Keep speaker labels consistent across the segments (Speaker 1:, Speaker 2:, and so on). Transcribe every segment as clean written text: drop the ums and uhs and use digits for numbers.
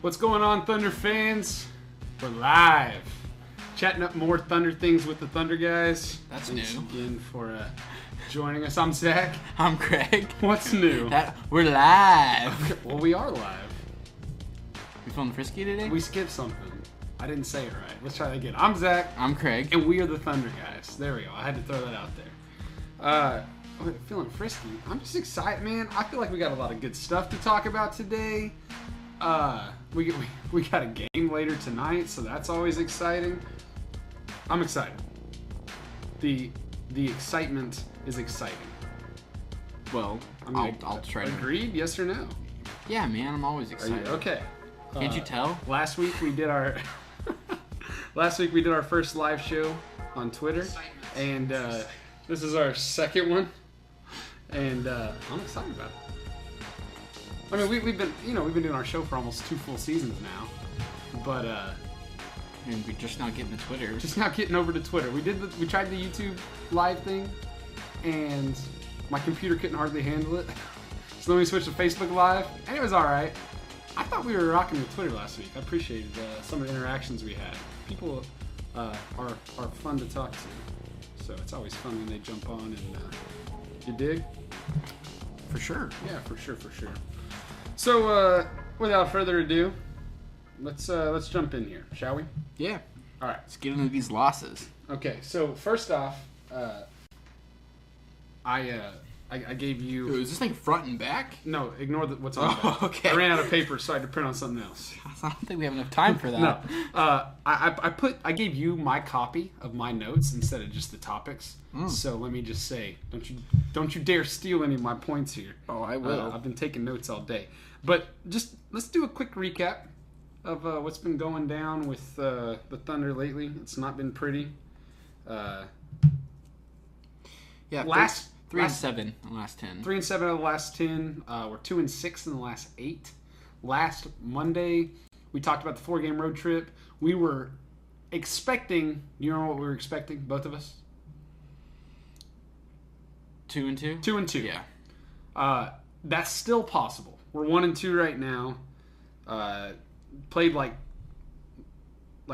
Speaker 1: What's going on, Thunder fans? We're live. Chatting up more Thunder things with the Thunder guys.
Speaker 2: That's
Speaker 1: Thanks
Speaker 2: new.
Speaker 1: again for joining us. I'm Zach.
Speaker 2: I'm Craig.
Speaker 1: What's new?
Speaker 2: We're live.
Speaker 1: Okay, well, we are live.
Speaker 2: You feeling frisky today?
Speaker 1: We skipped something. I didn't say it right. Let's try that again. I'm Zach.
Speaker 2: I'm Craig.
Speaker 1: And we are the Thunder guys. There we go. I had to throw that out there. Feeling frisky. I'm just excited, man. I feel like we got a lot of good stuff to talk about today. We got a game later tonight, so that's always exciting. I'm excited. The excitement is exciting.
Speaker 2: Well,
Speaker 1: I mean,
Speaker 2: I'll try to.
Speaker 1: Agreed? Yes or no?
Speaker 2: Yeah, man. I'm always
Speaker 1: Are you,
Speaker 2: excited.
Speaker 1: okay.
Speaker 2: Can't you tell?
Speaker 1: Last week we did our first live show on Twitter, and this is our second one, and I'm excited about it. I mean, we've been doing our show for almost 2 full seasons now, but
Speaker 2: And we're just not getting to Twitter.
Speaker 1: just not getting over to Twitter. We tried the YouTube live thing, and my computer couldn't hardly handle it, so then we switched to Facebook Live, and it was all right. I thought we were rocking with Twitter last week. I appreciated some of the interactions we had. People are fun to talk to, so it's always fun when they jump on and you dig?
Speaker 2: For sure.
Speaker 1: Yeah, for sure. So without further ado, let's jump in here, shall we?
Speaker 2: Yeah.
Speaker 1: All right.
Speaker 2: Let's get into these losses.
Speaker 1: Okay. So first off, I gave you.
Speaker 2: Ooh, is this thing front and back?
Speaker 1: No, ignore what's on the back.
Speaker 2: Oh, okay.
Speaker 1: I ran out of paper, so I had to print on something else.
Speaker 2: I don't think we have enough time for that.
Speaker 1: No, I gave you my copy of my notes instead of just the topics. So let me just say, don't you dare steal any of my points here.
Speaker 2: Oh, I will.
Speaker 1: I've been taking notes all day, but just let's do a quick recap of what's been going down with the Thunder lately. It's not been pretty.
Speaker 2: Yeah. 3-7 in the last 10.
Speaker 1: 3-7 out of the last 10. We're 2-6 in the last 8. Last Monday, we talked about the 4-game road trip. We were expecting. You know what we were expecting, both of us?
Speaker 2: 2-2.
Speaker 1: 2-2.
Speaker 2: Yeah.
Speaker 1: That's still possible. We're 1-2 right now. Played like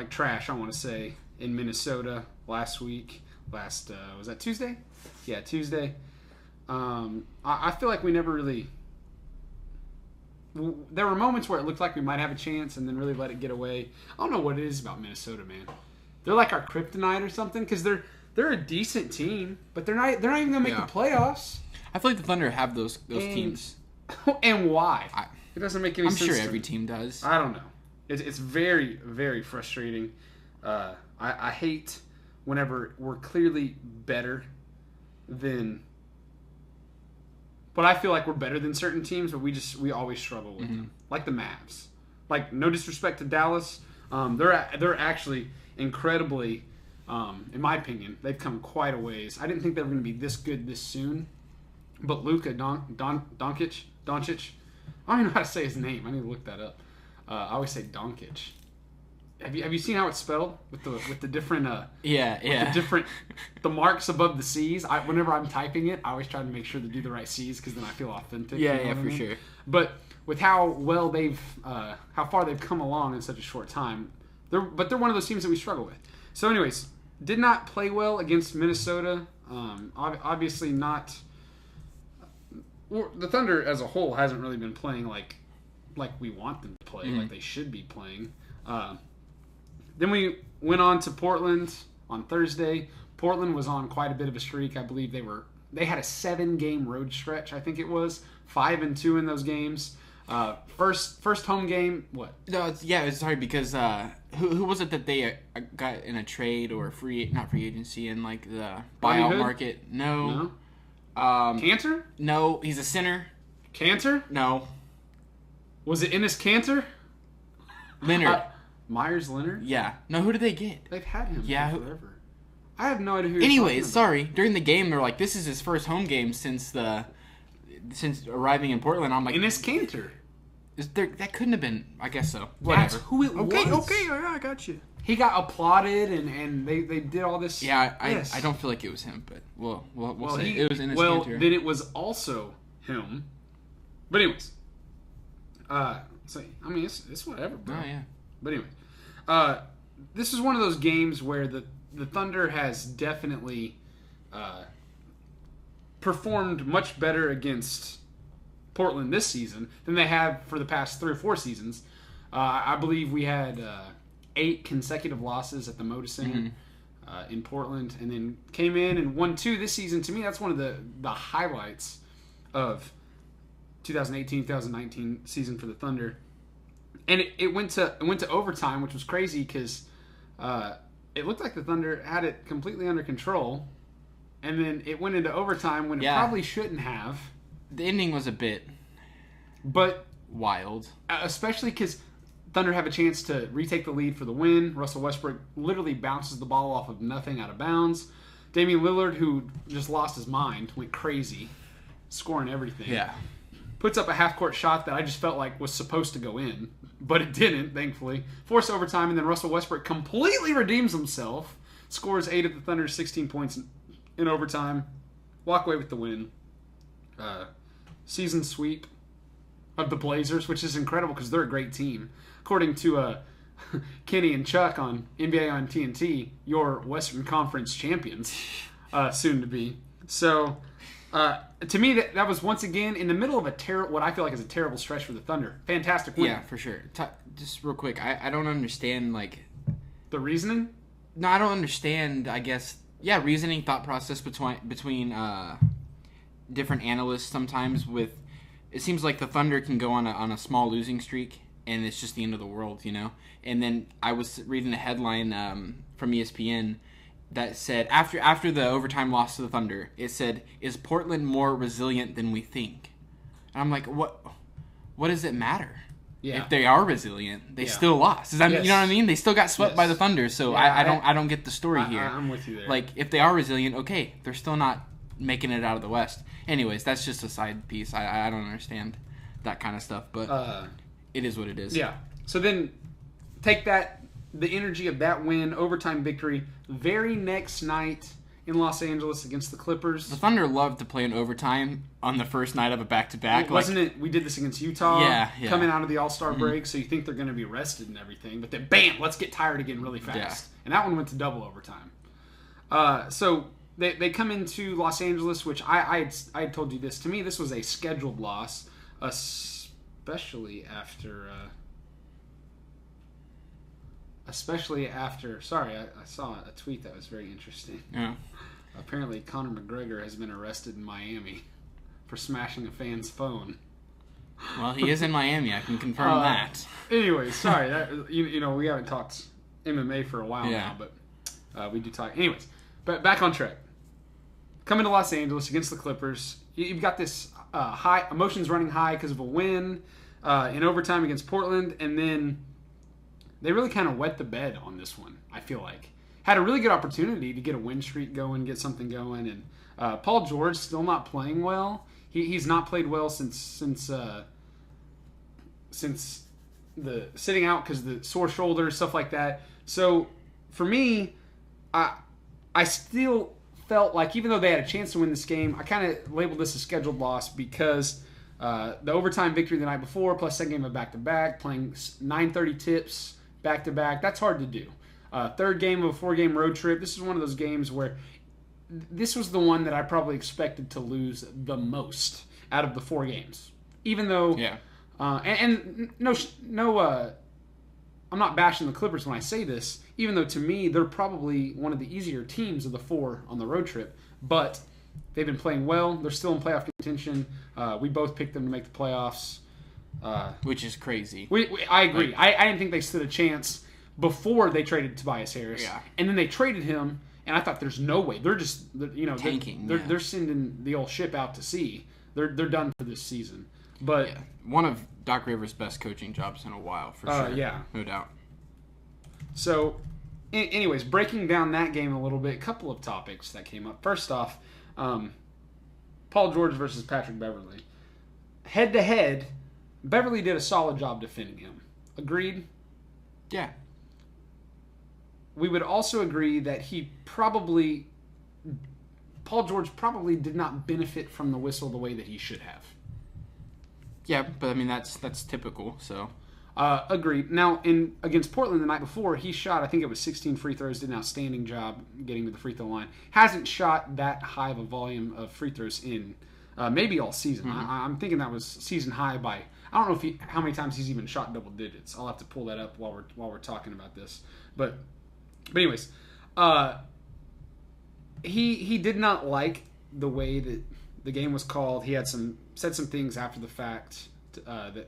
Speaker 1: trash, I want to say, in Minnesota last week. Was that Tuesday? Yeah, Tuesday. I feel like we never really. There were moments where it looked like we might have a chance, and then really let it get away. I don't know what it is about Minnesota, man. They're like our kryptonite or something, because they're a decent team, but they're not even gonna make the playoffs.
Speaker 2: I feel like the Thunder have those teams.
Speaker 1: And why? It doesn't make any sense.
Speaker 2: I'm sure every team does.
Speaker 1: I don't know. It's very, very frustrating. I hate whenever we're clearly better than. But I feel like we're better than certain teams, but we always struggle with them. Like the Mavs. Like, no disrespect to Dallas, they're actually incredibly, in my opinion, they've come quite a ways. I didn't think they were going to be this good this soon, but Luka Doncic. I don't even know how to say his name. I need to look that up. I always say Doncic. Have you seen how it's spelled with the different the marks above the C's? Whenever I'm typing it, I always try to make sure to do the right C's because then I feel authentic.
Speaker 2: Yeah, for sure.
Speaker 1: But with how well how far they've come along in such a short time, they're one of those teams that we struggle with. So, anyways, did not play well against Minnesota. Obviously not. Well, the Thunder as a whole hasn't really been playing like we want them to play, like they should be playing. Then we went on to Portland on Thursday. Portland was on quite a bit of a streak. I believe they had a 7-game road stretch. I think it was 5-2 in those games. First home game. What?
Speaker 2: No, it's hard because who was it that they got in a trade or not free agency in like the buyout market? No.
Speaker 1: Cantor?
Speaker 2: No, he's a center.
Speaker 1: Cantor?
Speaker 2: No.
Speaker 1: Was it Enes Kanter?
Speaker 2: Leonard.
Speaker 1: Myers Leonard?
Speaker 2: Yeah. No, who did they get?
Speaker 1: They've had him
Speaker 2: for
Speaker 1: forever. I have no idea who.
Speaker 2: Anyways, sorry. During the game, they're like, "This is his first home game since arriving in Portland." I'm like,
Speaker 1: Enes Kanter.
Speaker 2: That couldn't have been. I guess so. Whatever.
Speaker 1: That's who it was.
Speaker 2: Okay, I got you.
Speaker 1: He got applauded, and they did all this.
Speaker 2: Yeah, I don't feel like it was him, but we'll say it was Enes Kanter.
Speaker 1: Then it was also him. But anyways, So I mean, it's whatever, bro.
Speaker 2: Oh yeah.
Speaker 1: But anyway, this is one of those games where the Thunder has definitely performed much better against Portland this season than they have for the past 3 or 4 seasons. I believe we had 8 consecutive losses at the Moda Center in Portland, and then came in and won 2 this season. To me, that's one of the highlights of 2018-2019 season for the Thunder. And it went to overtime, which was crazy because it looked like the Thunder had it completely under control, and then it went into overtime when it probably shouldn't have.
Speaker 2: The ending was a bit wild.
Speaker 1: Especially because Thunder have a chance to retake the lead for the win. Russell Westbrook literally bounces the ball off of nothing out of bounds. Damian Lillard, who just lost his mind, went crazy, scoring everything.
Speaker 2: Yeah.
Speaker 1: Puts up a half-court shot that I just felt like was supposed to go in, but it didn't, thankfully. Forced overtime, and then Russell Westbrook completely redeems himself. Scores 8 of the Thunder's 16 points in overtime. Walk away with the win. Season sweep of the Blazers, which is incredible because they're a great team. According to Kenny and Chuck on NBA on TNT, your Western Conference champions, soon to be. So, to me, that was once again in the middle of what I feel like is a terrible stretch for the Thunder. Fantastic win.
Speaker 2: Yeah, for sure. Just real quick, I don't understand, like...
Speaker 1: The reasoning?
Speaker 2: No, I don't understand, I guess... Yeah, reasoning, thought process between different analysts sometimes with... It seems like the Thunder can go on a small losing streak, and it's just the end of the world, you know? And then I was reading a headline from ESPN that said, after the overtime loss to the Thunder, it said, "Is Portland more resilient than we think?" And I'm like, what does it matter?
Speaker 1: Yeah.
Speaker 2: If they are resilient, they still lost. You know what I mean? They still got swept by the Thunder, so yeah, I don't get the story here.
Speaker 1: I'm with you there.
Speaker 2: Like, if they are resilient, okay, they're still not making it out of the West. Anyways, that's just a side piece. I don't understand that kind of stuff, but it is what it is.
Speaker 1: Yeah. So then take the energy of that win, overtime victory, very next night in Los Angeles against the Clippers.
Speaker 2: The Thunder love to play in overtime on the first night of a back-to-back.
Speaker 1: Wasn't it? We did this against Utah.
Speaker 2: Yeah.
Speaker 1: Coming out of the All-Star break, so you think they're going to be rested and everything, but then bam, let's get tired again really fast.
Speaker 2: Yeah.
Speaker 1: And that one went to double overtime. So they come into Los Angeles, which I had told you this. To me, this was a scheduled loss, especially after. Sorry, I saw a tweet that was very interesting.
Speaker 2: Yeah.
Speaker 1: Apparently, Conor McGregor has been arrested in Miami for smashing a fan's phone.
Speaker 2: Well, he is in Miami. I can confirm that.
Speaker 1: Anyway, sorry. We haven't talked MMA for a while now, but we do talk. Anyways, but back on track. Coming to Los Angeles against the Clippers, you've got this high emotions running high because of a win in overtime against Portland, and then they really kind of wet the bed on this one, I feel like. Had a really good opportunity to get a win streak going, get something going, and Paul George still not playing well. He's not played well since the sitting out because the sore shoulder, stuff like that. So for me, I still felt like even though they had a chance to win this game, I kind of labeled this a scheduled loss because the overtime victory the night before, plus second game of back-to-back, playing 9:30 tips back-to-back, that's hard to do. Third game of a 4-game road trip. This is one of those games where this was the one that I probably expected to lose the most out of the 4 games. Even though, and I'm not bashing the Clippers when I say this, even though to me they're probably one of the easier teams of the 4 on the road trip. But they've been playing well. They're still in playoff contention. We both picked them to make the playoffs.
Speaker 2: Which is crazy.
Speaker 1: I agree. I didn't think they stood a chance before they traded Tobias Harris.
Speaker 2: Yeah.
Speaker 1: And then they traded him, and I thought there's no way. They're just,
Speaker 2: tanking.
Speaker 1: They're sending the old ship out to sea. They're done for this season. But
Speaker 2: one of Doc Rivers' best coaching jobs in a while, for sure.
Speaker 1: Yeah.
Speaker 2: No doubt.
Speaker 1: So, anyways, breaking down that game a little bit, a couple of topics that came up. First off, Paul George versus Patrick Beverley. Head-to-head, Beverley did a solid job defending him. Agreed?
Speaker 2: Yeah.
Speaker 1: We would also agree that Paul George probably did not benefit from the whistle the way that he should have.
Speaker 2: Yeah, but I mean that's typical. So
Speaker 1: Agreed. Now, against Portland the night before, he shot, I think it was 16 free throws, did an outstanding job getting to the free throw line. Hasn't shot that high of a volume of free throws in maybe all season. I'm thinking that was season high by, I don't know how many times he's even shot double digits. I'll have to pull that up while we're talking about this. But anyways, he did not like the way that the game was called. He had said some things after the fact that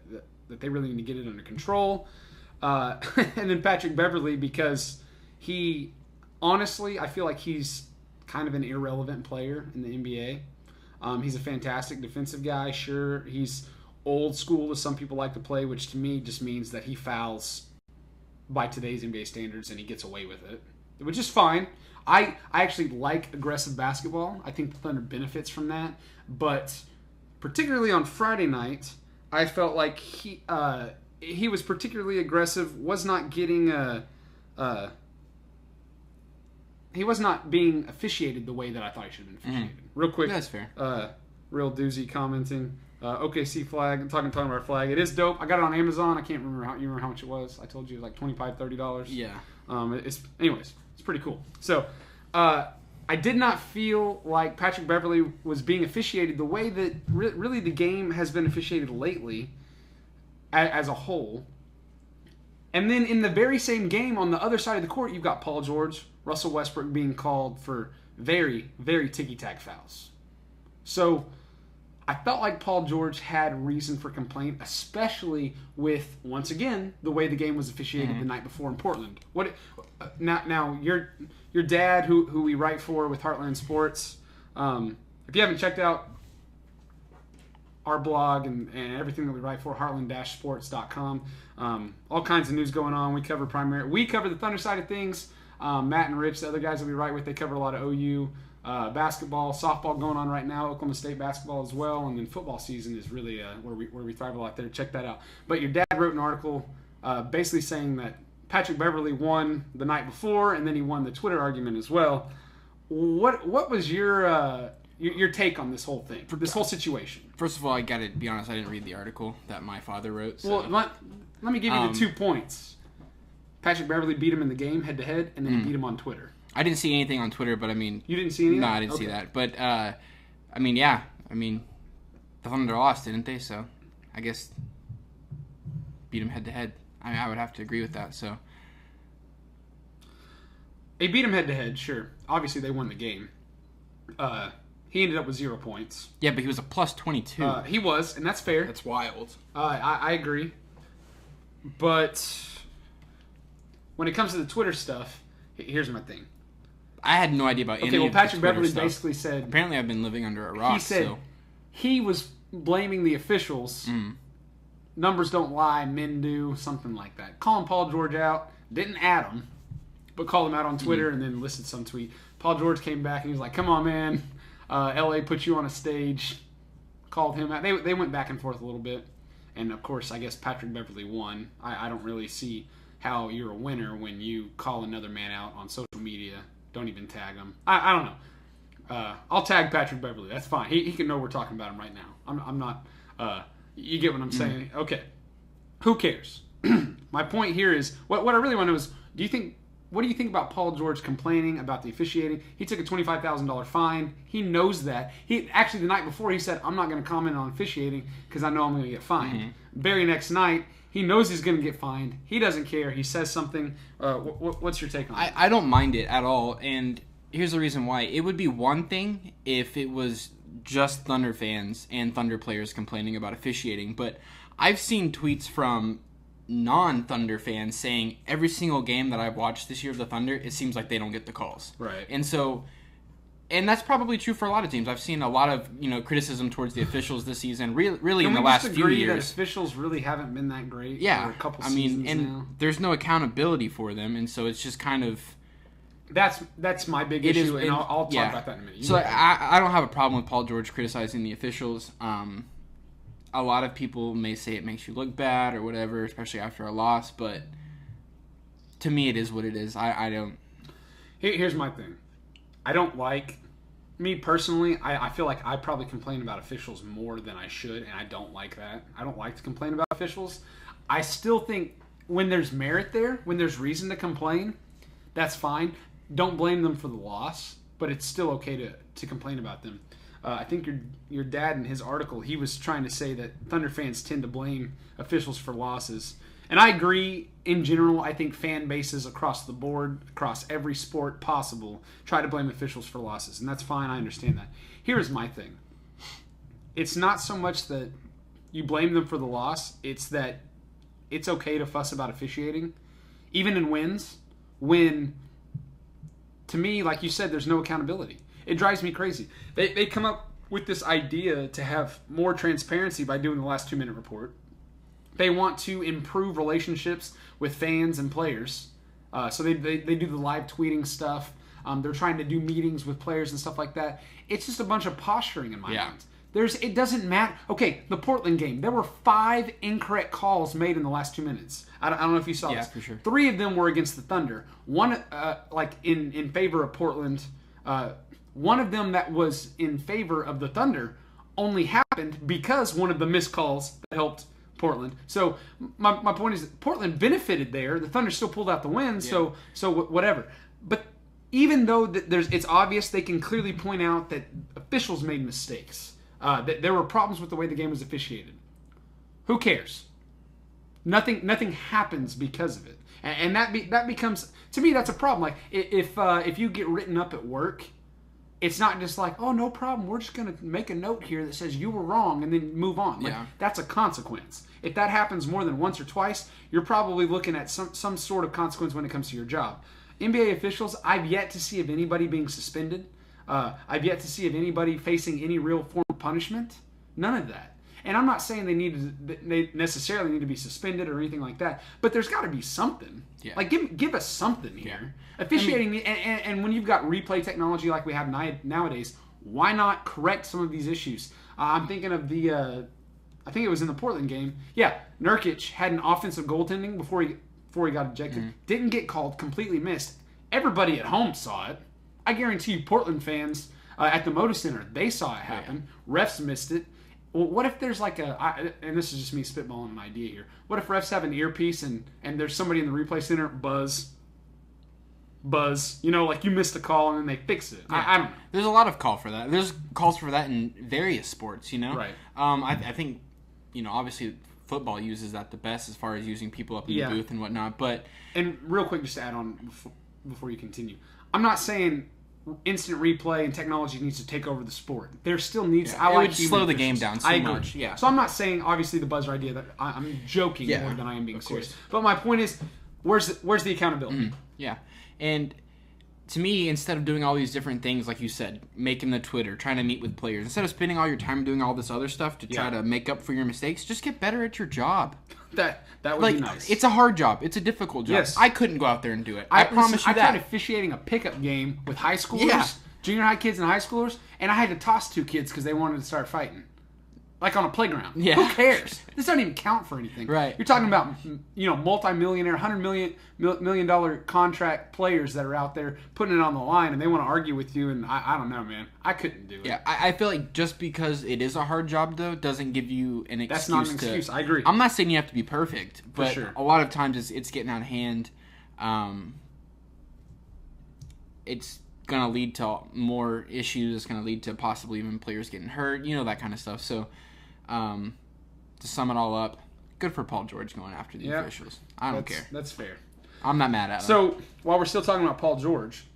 Speaker 1: they really need to get it under control. And then Patrick Beverley, because he, honestly, I feel like he's kind of an irrelevant player in the NBA. He's a fantastic defensive guy. Sure, he's old school, as some people like to play, which to me just means that he fouls by today's NBA standards and he gets away with it, which is fine. I actually like aggressive basketball. I think the Thunder benefits from that. But particularly on Friday night, I felt like he was particularly aggressive. Was not getting he was not being officiated the way that I thought he should have been officiated. Real quick,
Speaker 2: that's fair.
Speaker 1: Real doozy commenting. OKC flag. I'm talking about our flag. It is dope. I got it on Amazon. I can't remember how much it was. I told you it was like $25-$30.
Speaker 2: Yeah.
Speaker 1: Anyways, it's pretty cool. So, I did not feel like Patrick Beverley was being officiated the way that really the game has been officiated lately as a whole. And then in the very same game on the other side of the court, you've got Paul George, Russell Westbrook being called for very, very ticky-tack fouls. So I felt like Paul George had reason for complaint, especially with, once again, the way the game was officiated the night before in Portland. Now your dad, who we write for with Heartland Sports, if you haven't checked out our blog and everything that we write for, heartland-sports.com, all kinds of news going on. We cover the Thunder side of things. Matt and Rich, the other guys that we write with, they cover a lot of OU basketball, softball going on right now, Oklahoma State basketball as well, and then football season is really where we thrive a lot there. Check that out. But your dad wrote an article basically saying that Patrick Beverley won the night before, and then he won the Twitter argument as well. What was your take on this whole thing, this whole situation?
Speaker 2: First of all, I gotta be honest, I didn't read the article that my father wrote. So.
Speaker 1: Well, let me give you the 2 points. Patrick Beverley beat him in the game head-to-head, and then he beat him on Twitter.
Speaker 2: I didn't see anything on Twitter, but I mean...
Speaker 1: You didn't see anything?
Speaker 2: No, I didn't see that. But, I mean, yeah. I mean, the Thunder lost, didn't they? So, I guess beat him head-to-head. I mean, I would have to agree with that, so...
Speaker 1: They beat him head-to-head, sure. Obviously, they won the game. He ended up with 0 points.
Speaker 2: Yeah, but he was a plus 22.
Speaker 1: He was, and that's fair.
Speaker 2: That's wild.
Speaker 1: I agree. But when it comes to the Twitter stuff, here's my thing.
Speaker 2: I had no idea about any of the Twitter
Speaker 1: Patrick Beverley
Speaker 2: stuff.
Speaker 1: basically said...
Speaker 2: Apparently, I've been living under a rock,
Speaker 1: He said he was blaming the officials. Numbers don't lie, men do, something like that. Calling Paul George out. Didn't add him, but called him out on Twitter and then listed some tweet. Paul George came back and he was like, come on, man. LA put you on a stage. Called him out. They went back and forth a little bit. And, of course, I guess Patrick Beverley won. I don't really see how you're a winner when you call another man out on social media. Don't even tag him. I don't know. I'll tag Patrick Beverley. That's fine. He can know we're talking about him right now. I'm not... you get what I'm saying? Okay. Who cares? My point here is... What I really want to know is... What do you think about Paul George complaining about the officiating? He took a $25,000 fine. He knows that. He actually, the night before, he said, I'm not going to comment on officiating because I know I'm going to get fined. Very next night, he knows he's going to get fined. He doesn't care. He says something. What's your take on it?
Speaker 2: I don't mind it at all, and here's the reason why. It would be one thing if it was just Thunder fans and Thunder players complaining about officiating, but I've seen tweets from non-Thunder fans saying every single game that I've watched this year of the Thunder, it seems like they don't get the calls.
Speaker 1: Right.
Speaker 2: And that's probably true for a lot of teams. I've seen a lot of criticism towards the officials this season, really in the last few years.
Speaker 1: That officials really haven't been that great for a couple
Speaker 2: seasons
Speaker 1: now.
Speaker 2: There's no accountability for them, and so it's just kind of...
Speaker 1: That's my big issue, and I'll talk about that in a minute.
Speaker 2: So I don't have a problem with Paul George criticizing the officials. A lot of people may say it makes you look bad or whatever, especially after a loss, but to me it is what it is. I don't...
Speaker 1: Here's my thing. I don't like me personally, I feel like I probably complain about officials more than I should, and I don't like that. I don't like to complain about officials. I still think when there's merit there, when there's reason to complain, that's fine. Don't blame them for the loss, but it's still okay to complain about them. I think your dad in his article, he was trying to say that Thunder fans tend to blame officials for losses. And I agree in general. I think fan bases across the board, across every sport possible, try to blame officials for losses. And that's fine. I understand that. Here's my thing. It's not so much that you blame them for the loss. It's that it's okay to fuss about officiating. Even in wins, when, to me, like you said, there's no accountability. It drives me crazy. They come up with this idea to have more transparency by doing the last 2-minute report. They want to improve relationships with fans and players. So they do the live tweeting stuff. They're trying to do meetings with players and stuff like that. It's just a bunch of posturing in my mind. It doesn't matter. Okay, the Portland game. There were 5 incorrect calls made in the last 2 minutes. I don't know if you saw this.
Speaker 2: Yeah, for sure.
Speaker 1: 3 of them were against the Thunder. One, in favor of Portland. One of them that was in favor of the Thunder only happened because one of the missed calls that helped Portland. So my point is Portland benefited there. The Thunder still pulled out the win, so whatever. But even though it's obvious, they can clearly point out that officials made mistakes. That there were problems with the way the game was officiated. Who cares? Nothing happens because of it, and that becomes, to me, that's a problem. Like if you get written up at work, it's not just like, oh, no problem, we're just going to make a note here that says you were wrong and then move on. Like, that's a consequence. If that happens more than once or twice, you're probably looking at some sort of consequence when it comes to your job. NBA officials, I've yet to see of anybody being suspended. I've yet to see of anybody facing any real form of punishment. None of that. And I'm not saying they necessarily need to be suspended or anything like that, but there's got to be something. Yeah. Like, give us something here. Officiating, and when you've got replay technology like we have nowadays, why not correct some of these issues? I'm thinking of I think it was in the Portland game. Yeah, Nurkic had an offensive goaltending before he got ejected. Didn't get called, completely missed. Everybody at home saw it. I guarantee you Portland fans at the Moda Center, they saw it happen. Refs missed it. Well, what if there's like and this is just me spitballing an idea here. What if refs have an earpiece and there's somebody in the replay center, buzz, like you missed a call and then they fix it. I don't know.
Speaker 2: There's a lot of call for that. There's calls for that in various sports,
Speaker 1: Right.
Speaker 2: I think, obviously football uses that the best as far as using people up in the booth and whatnot.
Speaker 1: And real quick, just to add on before you continue, I'm not saying instant replay and technology needs to take over the sport. There still needs.
Speaker 2: I would slow the game down so much. Yeah.
Speaker 1: So I'm not saying obviously the buzzer idea. That I'm joking more than I am being serious. But my point is, where's the accountability?
Speaker 2: Yeah. And to me, instead of doing all these different things, like you said, making the Twitter, trying to meet with players, instead of spending all your time doing all this other stuff to try to make up for your mistakes, just get better at your job.
Speaker 1: That would be nice.
Speaker 2: It's a hard job. It's a difficult job.
Speaker 1: Yes.
Speaker 2: I couldn't go out there and do it. I promise you that.
Speaker 1: I tried officiating a pickup game with high schoolers, junior high kids and high schoolers, and I had to toss 2 kids because they wanted to start fighting. Like on a playground. Yeah. Who cares? This doesn't even count for anything.
Speaker 2: Right.
Speaker 1: You're talking about, multi-millionaire, $100 million contract players that are out there putting it on the line, and they want to argue with you, and I don't know, man. I couldn't do it.
Speaker 2: Yeah, I feel like just because it is a hard job, though, doesn't give you an excuse.
Speaker 1: That's not an excuse. I agree.
Speaker 2: I'm not saying you have to be perfect, but
Speaker 1: sure.
Speaker 2: A lot of times it's getting out of hand. It's going to lead to more issues. It's going to lead to possibly even players getting hurt, that kind of stuff. So, to sum it all up, good for Paul George going after the officials. I don't care.
Speaker 1: That's fair.
Speaker 2: I'm not mad at him.
Speaker 1: So, while we're still talking about Paul George,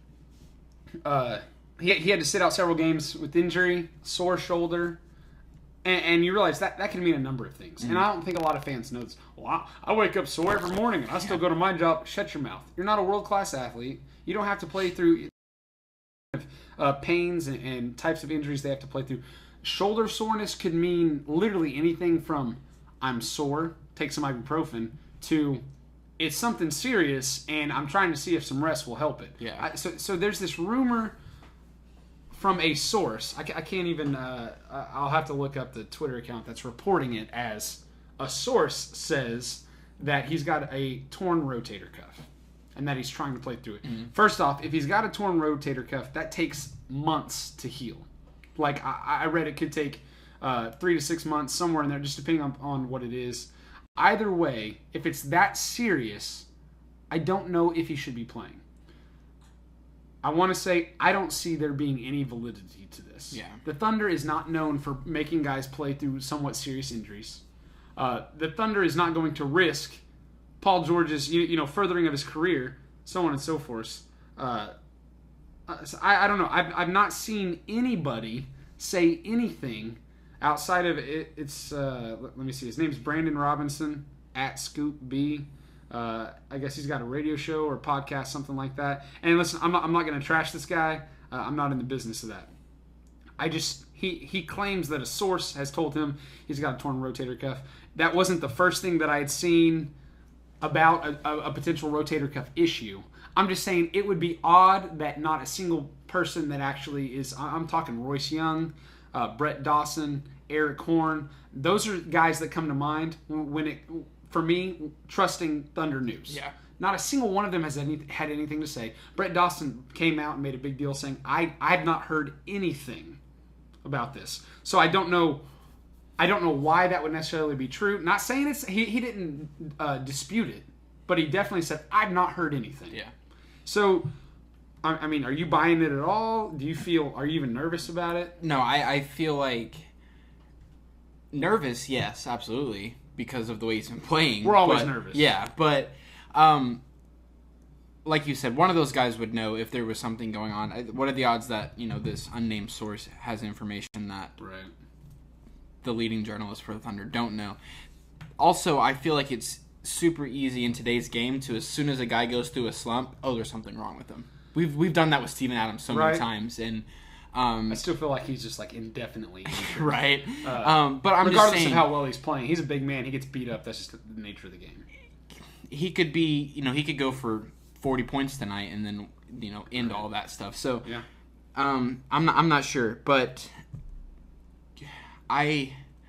Speaker 1: he had to sit out several games with injury, sore shoulder, and you realize that can mean a number of things. And I don't think a lot of fans know this. Well, I wake up sore every morning, and I still go to my job. Shut your mouth. You're not a world-class athlete. You don't have to play through pains and types of injuries they have to play through. Shoulder soreness could mean literally anything from I'm sore, take some ibuprofen, to it's something serious and I'm trying to see if some rest will help it.
Speaker 2: Yeah.
Speaker 1: So there's this rumor from a source. I can't even. I'll have to look up the Twitter account that's reporting it, as a source says that he's got a torn rotator cuff. and that he's trying to play through it. First off, if he's got a torn rotator cuff, that takes months to heal. Like, I read it could take 3 to 6 months, somewhere in there, just depending on what it is. Either way, if it's that serious, I don't know if he should be playing. I want to say I don't see there being any validity to this.
Speaker 2: Yeah.
Speaker 1: The Thunder is not known for making guys play through somewhat serious injuries. The Thunder is not going to risk Paul George's furthering of his career, so on and so forth. So I don't know. I've not seen anybody say anything outside of it. It's let me see. His name's Brandon Robinson at Scoop B. I guess he's got a radio show or podcast, something like that. And listen, I'm not going to trash this guy. I'm not in the business of that. He claims that a source has told him he's got a torn rotator cuff. That wasn't the first thing that I had seen about a potential rotator cuff issue. I'm just saying it would be odd that not a single person that actually is. I'm talking Royce Young, Brett Dawson, Eric Horn. Those are guys that come to mind for me, trusting Thunder news.
Speaker 2: Yeah.
Speaker 1: Not a single one of them has had anything to say. Brett Dawson came out and made a big deal saying, I've not heard anything about this. So I don't know why that would necessarily be true. Not saying he didn't dispute it, but he definitely said, I've not heard anything.
Speaker 2: Yeah.
Speaker 1: So, I mean, are you buying it at all? Are you even nervous about it?
Speaker 2: No, I feel like nervous, yes, absolutely. Because of the way he's been playing.
Speaker 1: We're always nervous.
Speaker 2: Yeah, but like you said, one of those guys would know if there was something going on. What are the odds that, this unnamed source has information that the leading journalists for the Thunder don't know? Also, I feel like it's super easy in today's game to, as soon as a guy goes through a slump, there's something wrong with him. We've done that with Steven Adams so many times, and
Speaker 1: I still feel like he's just like indefinitely injured.
Speaker 2: Right. But I'm
Speaker 1: regardless
Speaker 2: just saying,
Speaker 1: of how well he's playing, he's a big man. He gets beat up. That's just the nature of the game.
Speaker 2: He could be, he could go for 40 points tonight and then, end all that stuff. So,
Speaker 1: yeah.
Speaker 2: I'm not sure, but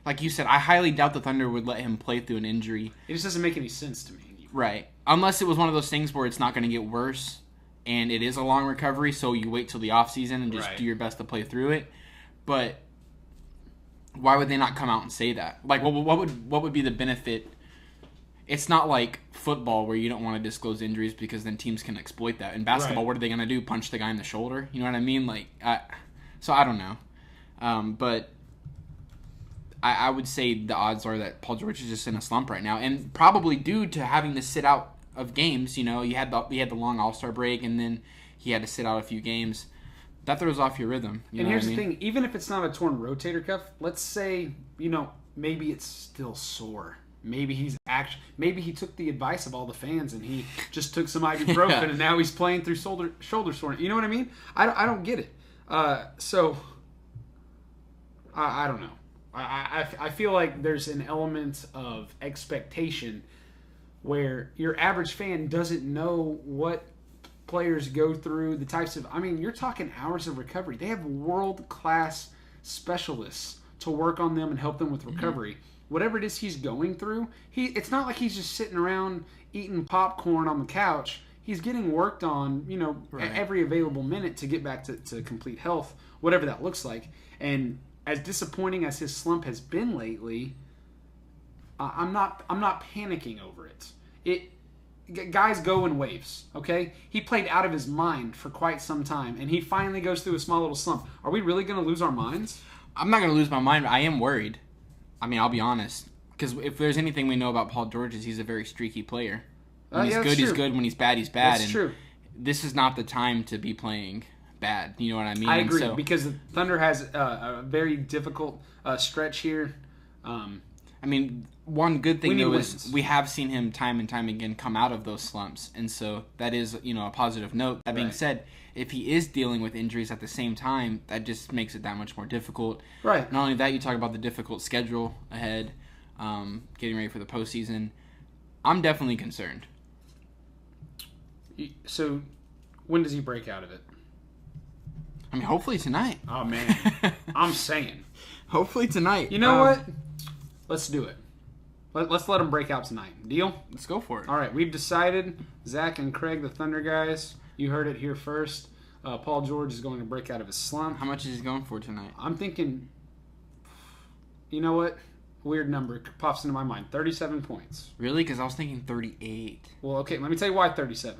Speaker 2: like you said, I highly doubt the Thunder would let him play through an injury.
Speaker 1: It just doesn't make any sense to me.
Speaker 2: Right. Unless it was one of those things where it's not going to get worse. And it is a long recovery, so you wait till the offseason and just do your best to play through it. But why would they not come out and say that? Like, what would be the benefit? It's not like football where you don't want to disclose injuries because then teams can exploit that. In basketball, what are they going to do? Punch the guy in the shoulder? You know what I mean? Like, so I don't know. But I would say the odds are that Paul George is just in a slump right now, and probably due to having to sit out of games. He had the long All-Star break, and then he had to sit out a few games. That throws off your rhythm.
Speaker 1: And here's the thing: even if it's not a torn rotator cuff, let's say maybe it's still sore. Maybe he took the advice of all the fans and he just took some ibuprofen and now he's playing through shoulder soreness. You know what I mean? I don't get it. So I don't know. I feel like there's an element of expectation where your average fan doesn't know what players go through, the types of... I mean, you're talking hours of recovery. They have world-class specialists to work on them and help them with recovery. Whatever it is he's going through, it's not like he's just sitting around eating popcorn on the couch. He's getting worked on, every available minute to get back to complete health, whatever that looks like. And as disappointing as his slump has been lately... I'm not panicking over it. Guys go in waves, okay? He played out of his mind for quite some time, and he finally goes through a small little slump. Are we really going to lose our minds?
Speaker 2: I'm not going to lose my mind. I am worried. I mean, I'll be honest. Because if there's anything we know about Paul George is he's a very streaky player. When he's good, he's good. When he's bad, he's bad.
Speaker 1: That's true.
Speaker 2: This is not the time to be playing bad. You know what I mean?
Speaker 1: I agree, because the Thunder has a very difficult stretch here.
Speaker 2: I mean, one good thing, though,
Speaker 1: wins.
Speaker 2: is we have seen him time and time again come out of those slumps. And so that is, a positive note. That being said, if he is dealing with injuries at the same time, that just makes it that much more difficult.
Speaker 1: Right.
Speaker 2: Not only that, you talk about the difficult schedule ahead, getting ready for the postseason. I'm definitely concerned.
Speaker 1: So, when does he break out of it?
Speaker 2: I mean, hopefully tonight.
Speaker 1: Oh, man. I'm saying.
Speaker 2: Hopefully tonight.
Speaker 1: You know what? Let's do it. Let's let them break out tonight. Deal?
Speaker 2: Let's go for it.
Speaker 1: All right, we've decided. Zack and Craig, the Thunder guys. You heard it here first. Paul George is going to break out of his slump.
Speaker 2: How much is he going for tonight?
Speaker 1: I'm thinking, you know what? Weird number pops into my mind. 37 points.
Speaker 2: Really? Because I was thinking 38.
Speaker 1: Well, okay, let me tell you why 37.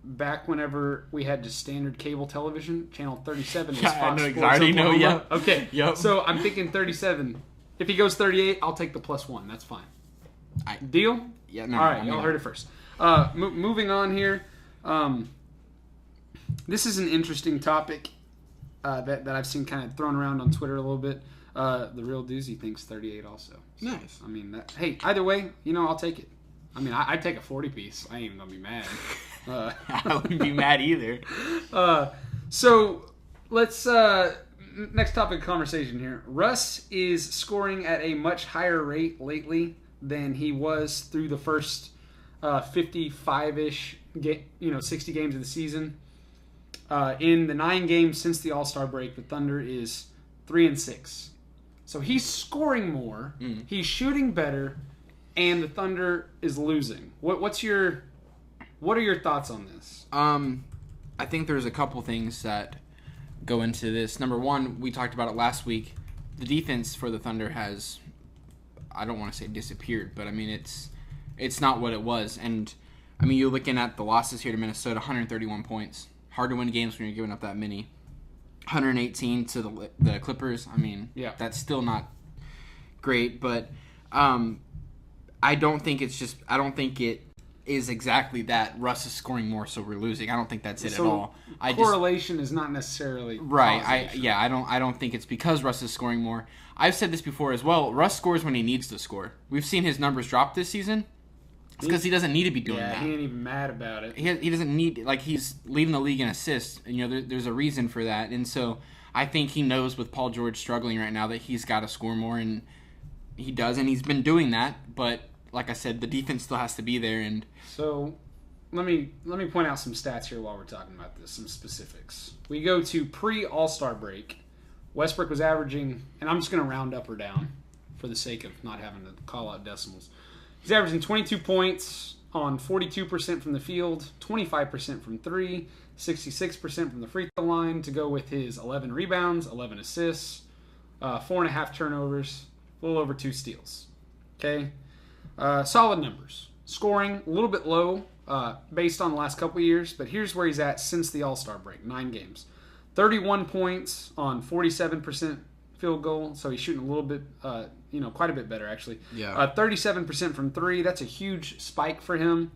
Speaker 1: Back whenever we had just standard cable television, channel 37 is Fox
Speaker 2: I know
Speaker 1: Sports
Speaker 2: exactly.
Speaker 1: Oklahoma.
Speaker 2: Yep.
Speaker 1: Okay,
Speaker 2: Yep.
Speaker 1: so I'm thinking 37. If he goes 38, I'll take the +1. That's fine. Deal?
Speaker 2: Yeah. No.
Speaker 1: All right, y'all heard it first. Moving on here. This is an interesting topic that I've seen kind of thrown around on Twitter a little bit. The real doozy thinks 38 also. So,
Speaker 2: Nice.
Speaker 1: I mean, hey, either way, I'll take it. I mean, I'd take a 40 piece. I ain't even gonna be mad.
Speaker 2: I wouldn't be mad either.
Speaker 1: So let's next topic of conversation here. Russ is scoring at a much higher rate lately than he was through the first 55-ish, 60 games of the season. In the 9 games since the All-Star break, the Thunder is 3-6. So he's scoring more, he's shooting better, and the Thunder is losing. What are your thoughts on this?
Speaker 2: I think there's a couple things that go into this. Number one, we talked about it last week. The defense for the Thunder has, I don't want to say disappeared, but I mean it's not what it was. And I mean, you're looking at the losses here to Minnesota, 131 points. Hard to win games when you're giving up that many. 118 to the Clippers. I mean,
Speaker 1: yeah,
Speaker 2: that's still not great, but I don't think it is exactly that Russ is scoring more, so we're losing. I don't think that's it at all.
Speaker 1: Correlation is not necessarily
Speaker 2: right.
Speaker 1: causation.
Speaker 2: I don't think it's because Russ is scoring more. I've said this before as well. Russ scores when he needs to score. We've seen his numbers drop this season. It's because he doesn't need to be doing that.
Speaker 1: He ain't even mad about it.
Speaker 2: He doesn't need, he's leading the league in assists. And, there's a reason for that. And so I think he knows with Paul George struggling right now that he's got to score more, and he does, and he's been doing that. But like I said, the defense still has to be there. And
Speaker 1: so let me point out some stats here while we're talking about this, some specifics. We go to pre-All-Star break. Westbrook was averaging, and I'm just going to round up or down for the sake of not having to call out decimals. He's averaging 22 points on 42% from the field, 25% from 3, 66% from the free throw line to go with his 11 rebounds, 11 assists, 4.5 turnovers, a little over 2 steals. Okay? Solid numbers. Scoring, a little bit low based on the last couple of years, but here's where he's at since the All-Star break, 9 games. 31 points on 47% field goal, so he's shooting a little bit, quite a bit better actually.
Speaker 2: Yeah.
Speaker 1: 37% from 3, that's a huge spike for him.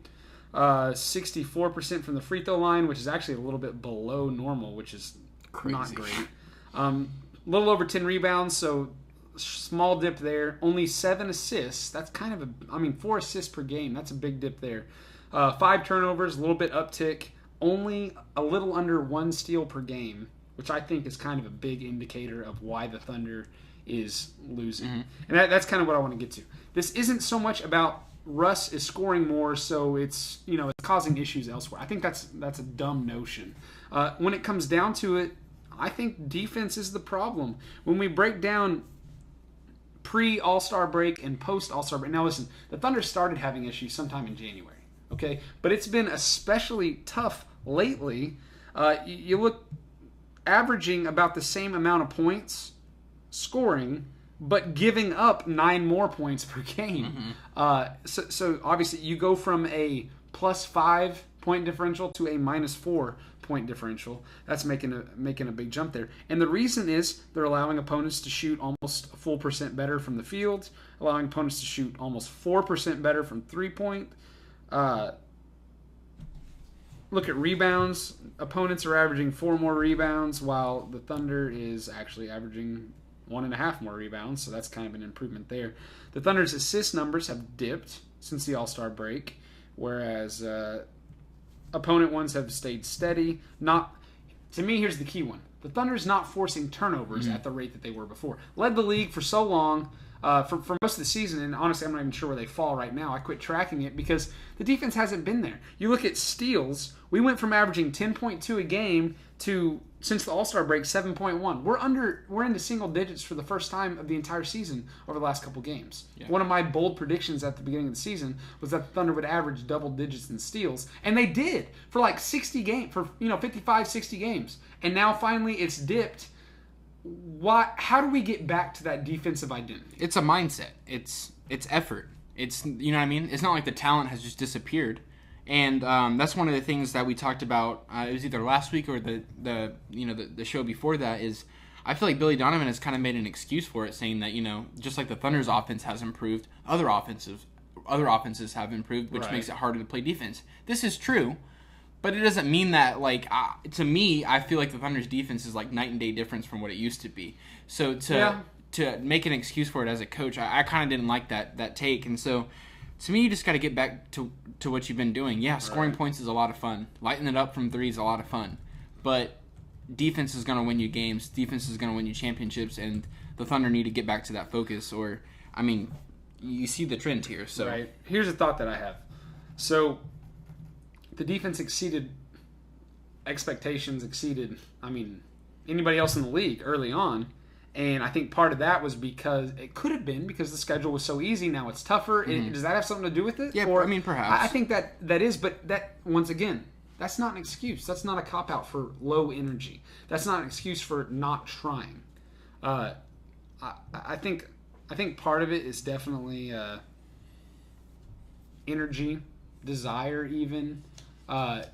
Speaker 1: 64% from the free throw line, which is actually a little bit below normal, which is
Speaker 2: crazy.
Speaker 1: Not great. A little over 10 rebounds, so small dip there. Only 7 assists. That's kind of 4 assists per game. That's a big dip there. 5 turnovers, a little bit uptick. Only a little under 1 steal per game, which I think is kind of a big indicator of why the Thunder is losing. Mm-hmm. And that's kind of what I want to get to. This isn't so much about Russ is scoring more, so it's it's causing issues elsewhere. I think that's a dumb notion. When it comes down to it, I think defense is the problem. When we break down pre-All-Star break and post-All-Star break, now listen, the Thunder started having issues sometime in January, okay? But it's been especially tough lately. You look averaging about the same amount of points scoring, but giving up 9 more points per game. Mm-hmm. So obviously you go from a +5 point differential to a -4 point differential. That's making a big jump there. And the reason is they're allowing opponents to shoot almost a full percent better from the field, allowing opponents to shoot almost 4% better from 3-point. Look at rebounds. Opponents are averaging 4 more rebounds, while the Thunder is actually averaging 1.5 more rebounds, so that's kind of an improvement there. The Thunder's assist numbers have dipped since the All-Star break, whereas opponent ones have stayed steady. To me, here's the key one. The Thunder's not forcing turnovers at the rate that they were before. Led the league for so long, for most of the season, and honestly, I'm not even sure where they fall right now. I quit tracking it because the defense hasn't been there. You look at steals, we went from averaging 10.2 a game since the All-Star break, 7.1. We're into single digits for the first time of the entire season over the last couple games. Yeah. One of my bold predictions at the beginning of the season was that the Thunder would average double digits in steals, and they did for like 60 games, for 55, 60 games. And now finally it's dipped. How do we get back to that defensive identity?
Speaker 2: It's a mindset. It's effort. It's, you know what I mean? It's not like the talent has just disappeared. And that's one of the things that we talked about. It was either last week or the show before that. Is I feel like Billy Donovan has kind of made an excuse for it, saying that just like the Thunder's offense has improved, other offenses have improved, which makes it harder to play defense. This is true, but it doesn't mean that to me, I feel like the Thunder's defense is like night and day difference from what it used to be. So to make an excuse for it as a coach, I kind of didn't like that take, and so. To me, you just got to get back to what you've been doing. Yeah, scoring points is a lot of fun. Lighting it up from three is a lot of fun. But defense is going to win you games. Defense is going to win you championships. And the Thunder need to get back to that focus. Or, I mean, you see the trend here. So.
Speaker 1: Right. Here's a thought that I have. So, the defense exceeded expectations, anybody else in the league early on. And I think part of that was because the schedule was so easy. Now it's tougher. Mm-hmm. Does that have something to do with it?
Speaker 2: Yeah, or, perhaps.
Speaker 1: I think that is, but that, once again, that's not an excuse. That's not a cop-out for low energy. That's not an excuse for not trying. I think part of it is definitely energy, desire even.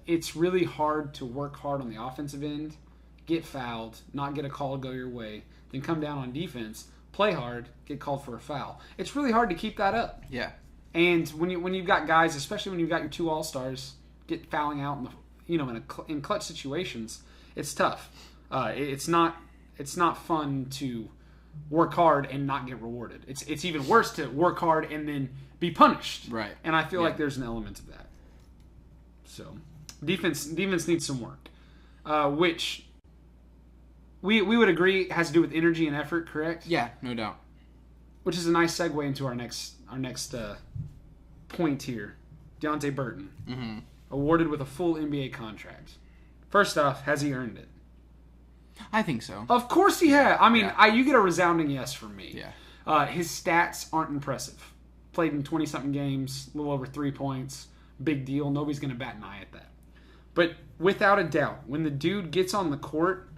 Speaker 1: It's really hard to work hard on the offensive end, get fouled, not get a call go your way, then come down on defense, play hard, get called for a foul. It's really hard to keep that up.
Speaker 2: Yeah.
Speaker 1: And when you've got guys, especially when you've got your two all-stars, get fouling out in clutch situations, it's tough. It's not fun to work hard and not get rewarded. It's even worse to work hard and then be punished.
Speaker 2: Right.
Speaker 1: And I feel like there's an element of that. So defense needs some work, which. We would agree has to do with energy and effort, correct?
Speaker 2: Yeah, no doubt.
Speaker 1: Which is a nice segue into our next point here. Deonte Burton, awarded with a full NBA contract. First off, has he earned it?
Speaker 2: I think so.
Speaker 1: Of course he has. You get a resounding yes from me.
Speaker 2: Yeah.
Speaker 1: His stats aren't impressive. Played in 20-something games, a little over 3 points. Big deal. Nobody's going to bat an eye at that. But without a doubt, when the dude gets on the court,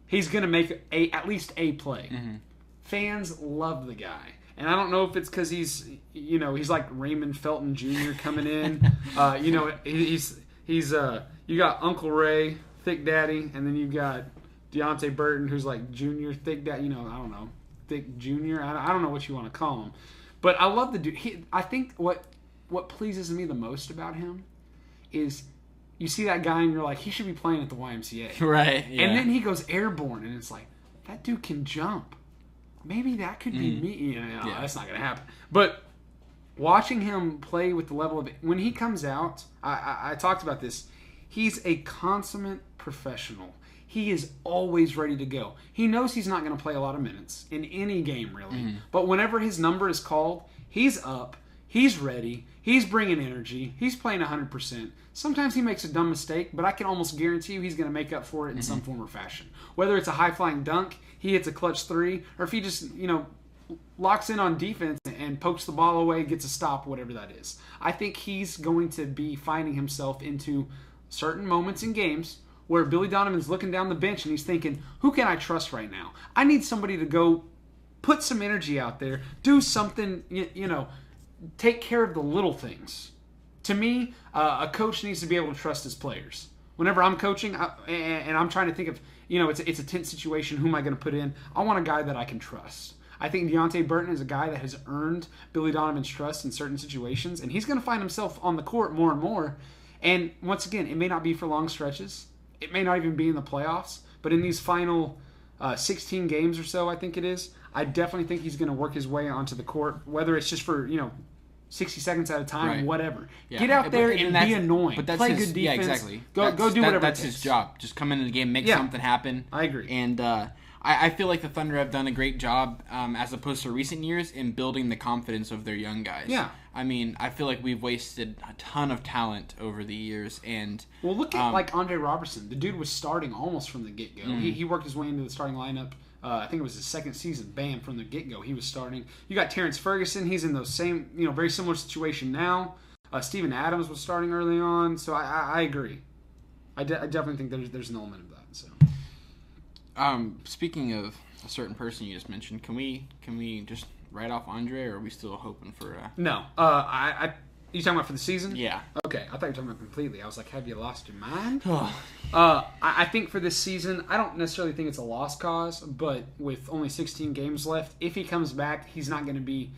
Speaker 1: he's going to make at least a play. Mm-hmm. Fans love the guy. And I don't know if it's because he's like Raymond Felton Jr. coming in. You got Uncle Ray, Thick Daddy, and then you got Deonte Burton, who's like Junior, Thick Daddy. I don't know, Thick Junior. I don't know what you want to call him. But I love the dude. I think what pleases me the most about him is you see that guy and you're like, he should be playing at the YMCA.
Speaker 2: Right. Yeah.
Speaker 1: And then he goes airborne, and it's like, that dude can jump. Maybe that could be me. That's not going to happen. But watching him play with the level of... When he comes out, I talked about this, he's a consummate professional. He is always ready to go. He knows he's not going to play a lot of minutes in any game, really. Mm-hmm. But whenever his number is called, he's up, he's ready, he's bringing energy, he's playing 100%. Sometimes he makes a dumb mistake, but I can almost guarantee you he's going to make up for it in some form or fashion. Whether it's a high-flying dunk, he hits a clutch three, or if he just, locks in on defense and pokes the ball away, gets a stop, whatever that is. I think he's going to be finding himself into certain moments in games where Billy Donovan's looking down the bench and he's thinking, who can I trust right now? I need somebody to go put some energy out there, do something, take care of the little things. To me, a coach needs to be able to trust his players. Whenever I'm coaching and I'm trying to think of, it's a tense situation, who am I going to put in? I want a guy that I can trust. I think Deonte Burton is a guy that has earned Billy Donovan's trust in certain situations, and he's going to find himself on the court more and more. And once again, it may not be for long stretches. It may not even be in the playoffs. But in these final 16 games or so, I think it is, I definitely think he's going to work his way onto the court, whether it's just for, 60 seconds at a time,
Speaker 2: right.
Speaker 1: Whatever.
Speaker 2: Yeah.
Speaker 1: Get out there and be annoying.
Speaker 2: But that's
Speaker 1: play
Speaker 2: his,
Speaker 1: good defense.
Speaker 2: Yeah, exactly.
Speaker 1: Go do whatever
Speaker 2: That's
Speaker 1: it takes.
Speaker 2: his job. Just come into the game, make something happen.
Speaker 1: I agree.
Speaker 2: And I feel like the Thunder have done a great job, as opposed to recent years, in building the confidence of their young guys.
Speaker 1: Yeah.
Speaker 2: I mean, I feel like we've wasted a ton of talent over the years, and
Speaker 1: well, look at like Andre Robertson. The dude was starting almost from the get go. He worked his way into the starting lineup. I think it was his second season. Bam, from the get go, he was starting. You got Terrence Ferguson. He's in those same, very similar situation now. Steven Adams was starting early on, so I agree. I definitely think there's an element of that. So.
Speaker 2: Speaking of a certain person you just mentioned, can we just write off Andre, or are we still hoping for?
Speaker 1: No. You talking about for the season?
Speaker 2: Yeah.
Speaker 1: Okay, I thought you were talking about completely. I was like, have you lost your mind? I think for this season, I don't necessarily think it's a lost cause, but with only 16 games left, if he comes back, he's not going to be.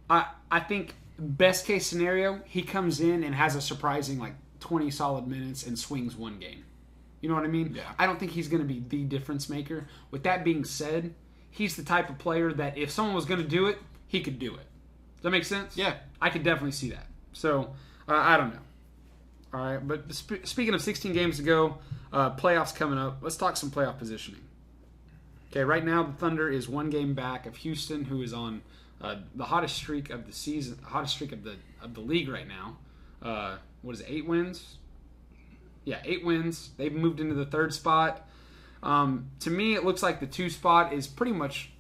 Speaker 1: I think best case scenario, he comes in and has a surprising 20 solid minutes and swings one game. You know what I mean?
Speaker 2: Yeah.
Speaker 1: I don't think he's going to be the difference maker. With that being said, he's the type of player that if someone was going to do it, he could do it. Does that make sense?
Speaker 2: Yeah.
Speaker 1: I could definitely see that. So, I don't know. All right, but speaking of 16 games to go, playoffs coming up. Let's talk some playoff positioning. Okay, right now the Thunder is one game back of Houston, who is on the hottest streak of the season, hottest streak of the league right now. What is it, 8 wins? Yeah, 8 wins. They've moved into the 3rd spot. To me, it looks like the 2 spot is pretty much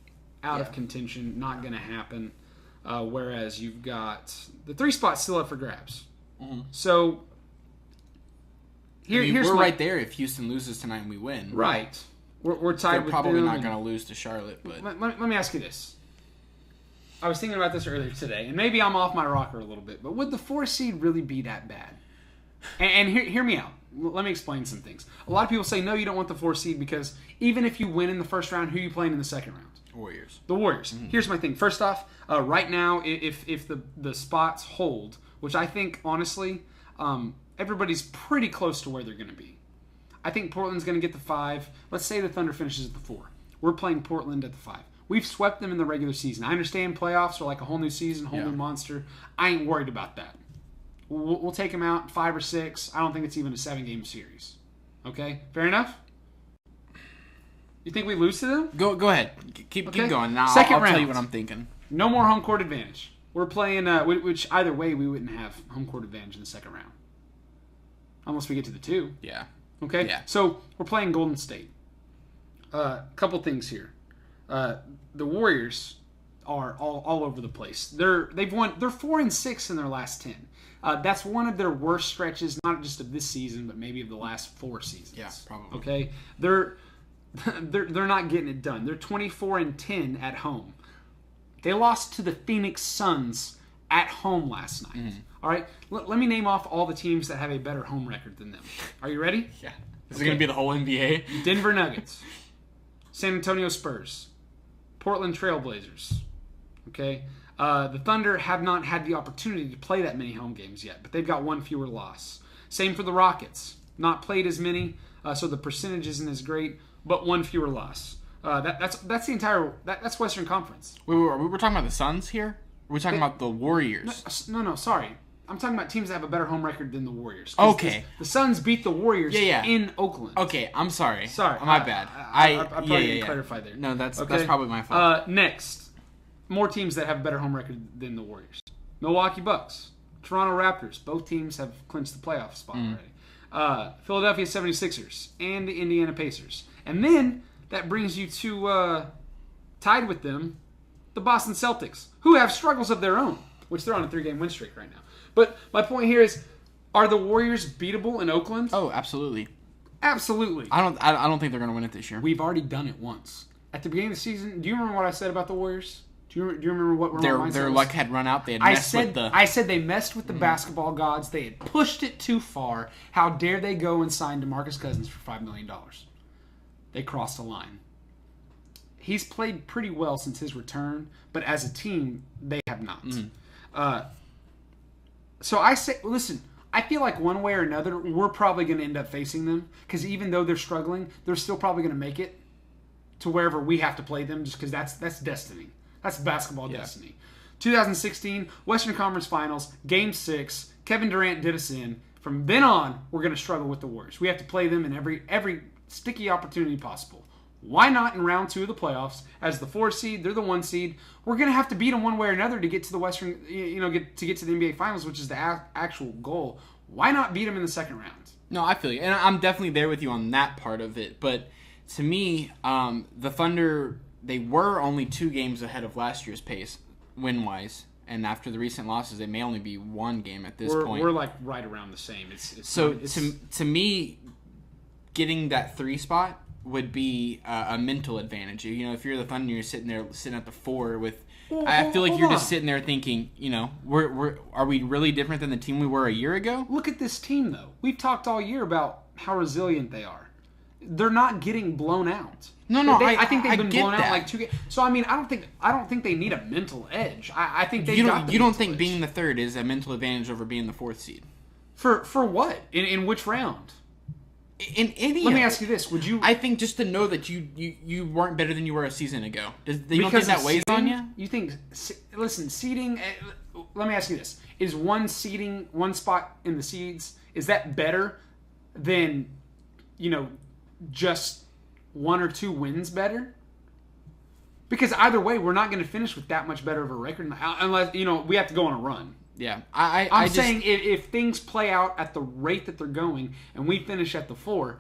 Speaker 1: out of contention, not going to happen. Whereas you've got the 3 spot still up for grabs. Mm-hmm. So here's
Speaker 2: we're right there if Houston loses tonight and we win.
Speaker 1: Right. We're tied with them.
Speaker 2: Probably not going to lose to Charlotte. But
Speaker 1: let me ask you this. I was thinking about this earlier today, and maybe I'm off my rocker a little bit, but would the 4 seed really be that bad? And hear me out. Let me explain some things. A lot of people say, no, you don't want the 4 seed because even if you win in the first round, who are you playing in the second round?
Speaker 2: Warriors.
Speaker 1: The Warriors. Mm-hmm. Here's my thing. First off, right now, if the spots hold, which I think, honestly, everybody's pretty close to where they're going to be. I think Portland's going to get the 5. Let's say the Thunder finishes at the 4. We're playing Portland at the 5. We've swept them in the regular season. I understand playoffs are like a whole new season, whole new monster. I ain't worried about that. We'll take them out 5 or 6. I don't think it's even a 7-game series. Okay? Fair enough? You think we lose to them?
Speaker 2: Go ahead. Keep going. Now
Speaker 1: Second
Speaker 2: I'll
Speaker 1: round.
Speaker 2: tell you what I'm thinking.
Speaker 1: No more home court advantage. We're playing, which either way we wouldn't have home court advantage in the second round. Unless we get to the 2.
Speaker 2: Yeah.
Speaker 1: Okay?
Speaker 2: Yeah.
Speaker 1: So we're playing Golden State. Couple things here. The Warriors are all over the place. They're 4-6 in their last 10. That's one of their worst stretches, not just of this season, but maybe of the last 4 seasons.
Speaker 2: Yeah, probably.
Speaker 1: Okay, they're not getting it done. They're 24-10 at home. They lost to the Phoenix Suns at home last night. Mm-hmm. All right, let me name off all the teams that have a better home record than them. Are you ready?
Speaker 2: Yeah. Is it going to be the whole NBA?
Speaker 1: Denver Nuggets, San Antonio Spurs, Portland Trailblazers. Okay. The Thunder have not had the opportunity to play that many home games yet, but they've got 1 fewer loss. Same for the Rockets. Not played as many, so the percentage isn't as great, but 1 fewer loss. That's the entire that's Western Conference.
Speaker 2: Wait, we're talking about the Suns here? Or are we talking about the Warriors?
Speaker 1: No, sorry. I'm talking about teams that have a better home record than the Warriors.
Speaker 2: Okay.
Speaker 1: The Suns beat the Warriors in Oakland.
Speaker 2: Okay, I'm sorry.
Speaker 1: Sorry.
Speaker 2: My bad.
Speaker 1: I probably didn't clarify there.
Speaker 2: No, that's probably my fault.
Speaker 1: Next. More teams that have a better home record than the Warriors. Milwaukee Bucks, Toronto Raptors. Both teams have clinched the playoff spot already. Philadelphia 76ers and the Indiana Pacers. And then that brings you to, tied with them, the Boston Celtics, who have struggles of their own, which they're on a 3-game win streak right now. But my point here is, are the Warriors beatable in Oakland?
Speaker 2: Oh, absolutely.
Speaker 1: Absolutely.
Speaker 2: I don't think they're going to win it this year.
Speaker 1: We've already done it once. At the beginning of the season, do you remember what I said about the Warriors? Do you remember what
Speaker 2: their luck had run out? They had messed with the...
Speaker 1: I said they messed with the basketball gods. They had pushed it too far. How dare they go and sign DeMarcus Cousins for $5 million? They crossed the line. He's played pretty well since his return, but as a team, they have not. So I say, listen, I feel like one way or another, we're probably going to end up facing them, because even though they're struggling, they're still probably going to make it to wherever we have to play them, just because that's destiny. That's basketball destiny. 2016, Western Conference Finals, Game 6. Kevin Durant did us in. From then on, we're going to struggle with the Warriors. We have to play them in every sticky opportunity possible. Why not in round 2 of the playoffs as the 4 seed? They're the 1 seed. We're going to have to beat them one way or another to get to the Western, get to the NBA Finals, which is the actual goal. Why not beat them in the second round?
Speaker 2: No, I feel you, and I'm definitely there with you on that part of it. But to me, the Thunder, they were only 2 games ahead of last year's pace, win-wise. And after the recent losses, it may only be 1 game at this point.
Speaker 1: We're like right around the same.
Speaker 2: To me, getting that 3 spot would be a mental advantage. If you're the Thunder, you're sitting at the 4 with. I feel like you're just sitting there thinking, are we really different than the team we were a year ago?
Speaker 1: Look at this team, though. We've talked all year about how resilient they are. They're not getting blown out.
Speaker 2: No,
Speaker 1: I think they've been blown out like 2 games. So I mean, I don't think they need a mental edge. I think they got the
Speaker 2: You don't think
Speaker 1: edge.
Speaker 2: being the 3rd is a mental advantage over being the 4th seed?
Speaker 1: For what? In which round?
Speaker 2: In any.
Speaker 1: Let me ask you this: would you?
Speaker 2: I think just to know that you weren't better than you were a season ago. You don't think that weighs on you?
Speaker 1: You think? Listen, seeding. Let me ask you this: is one spot in the seeds, is that better than, just 1 or 2 wins better? Because either way, we're not going to finish with that much better of a record unless we have to go on a run.
Speaker 2: Yeah,
Speaker 1: I'm saying if things play out at the rate that they're going, and we finish at the 4,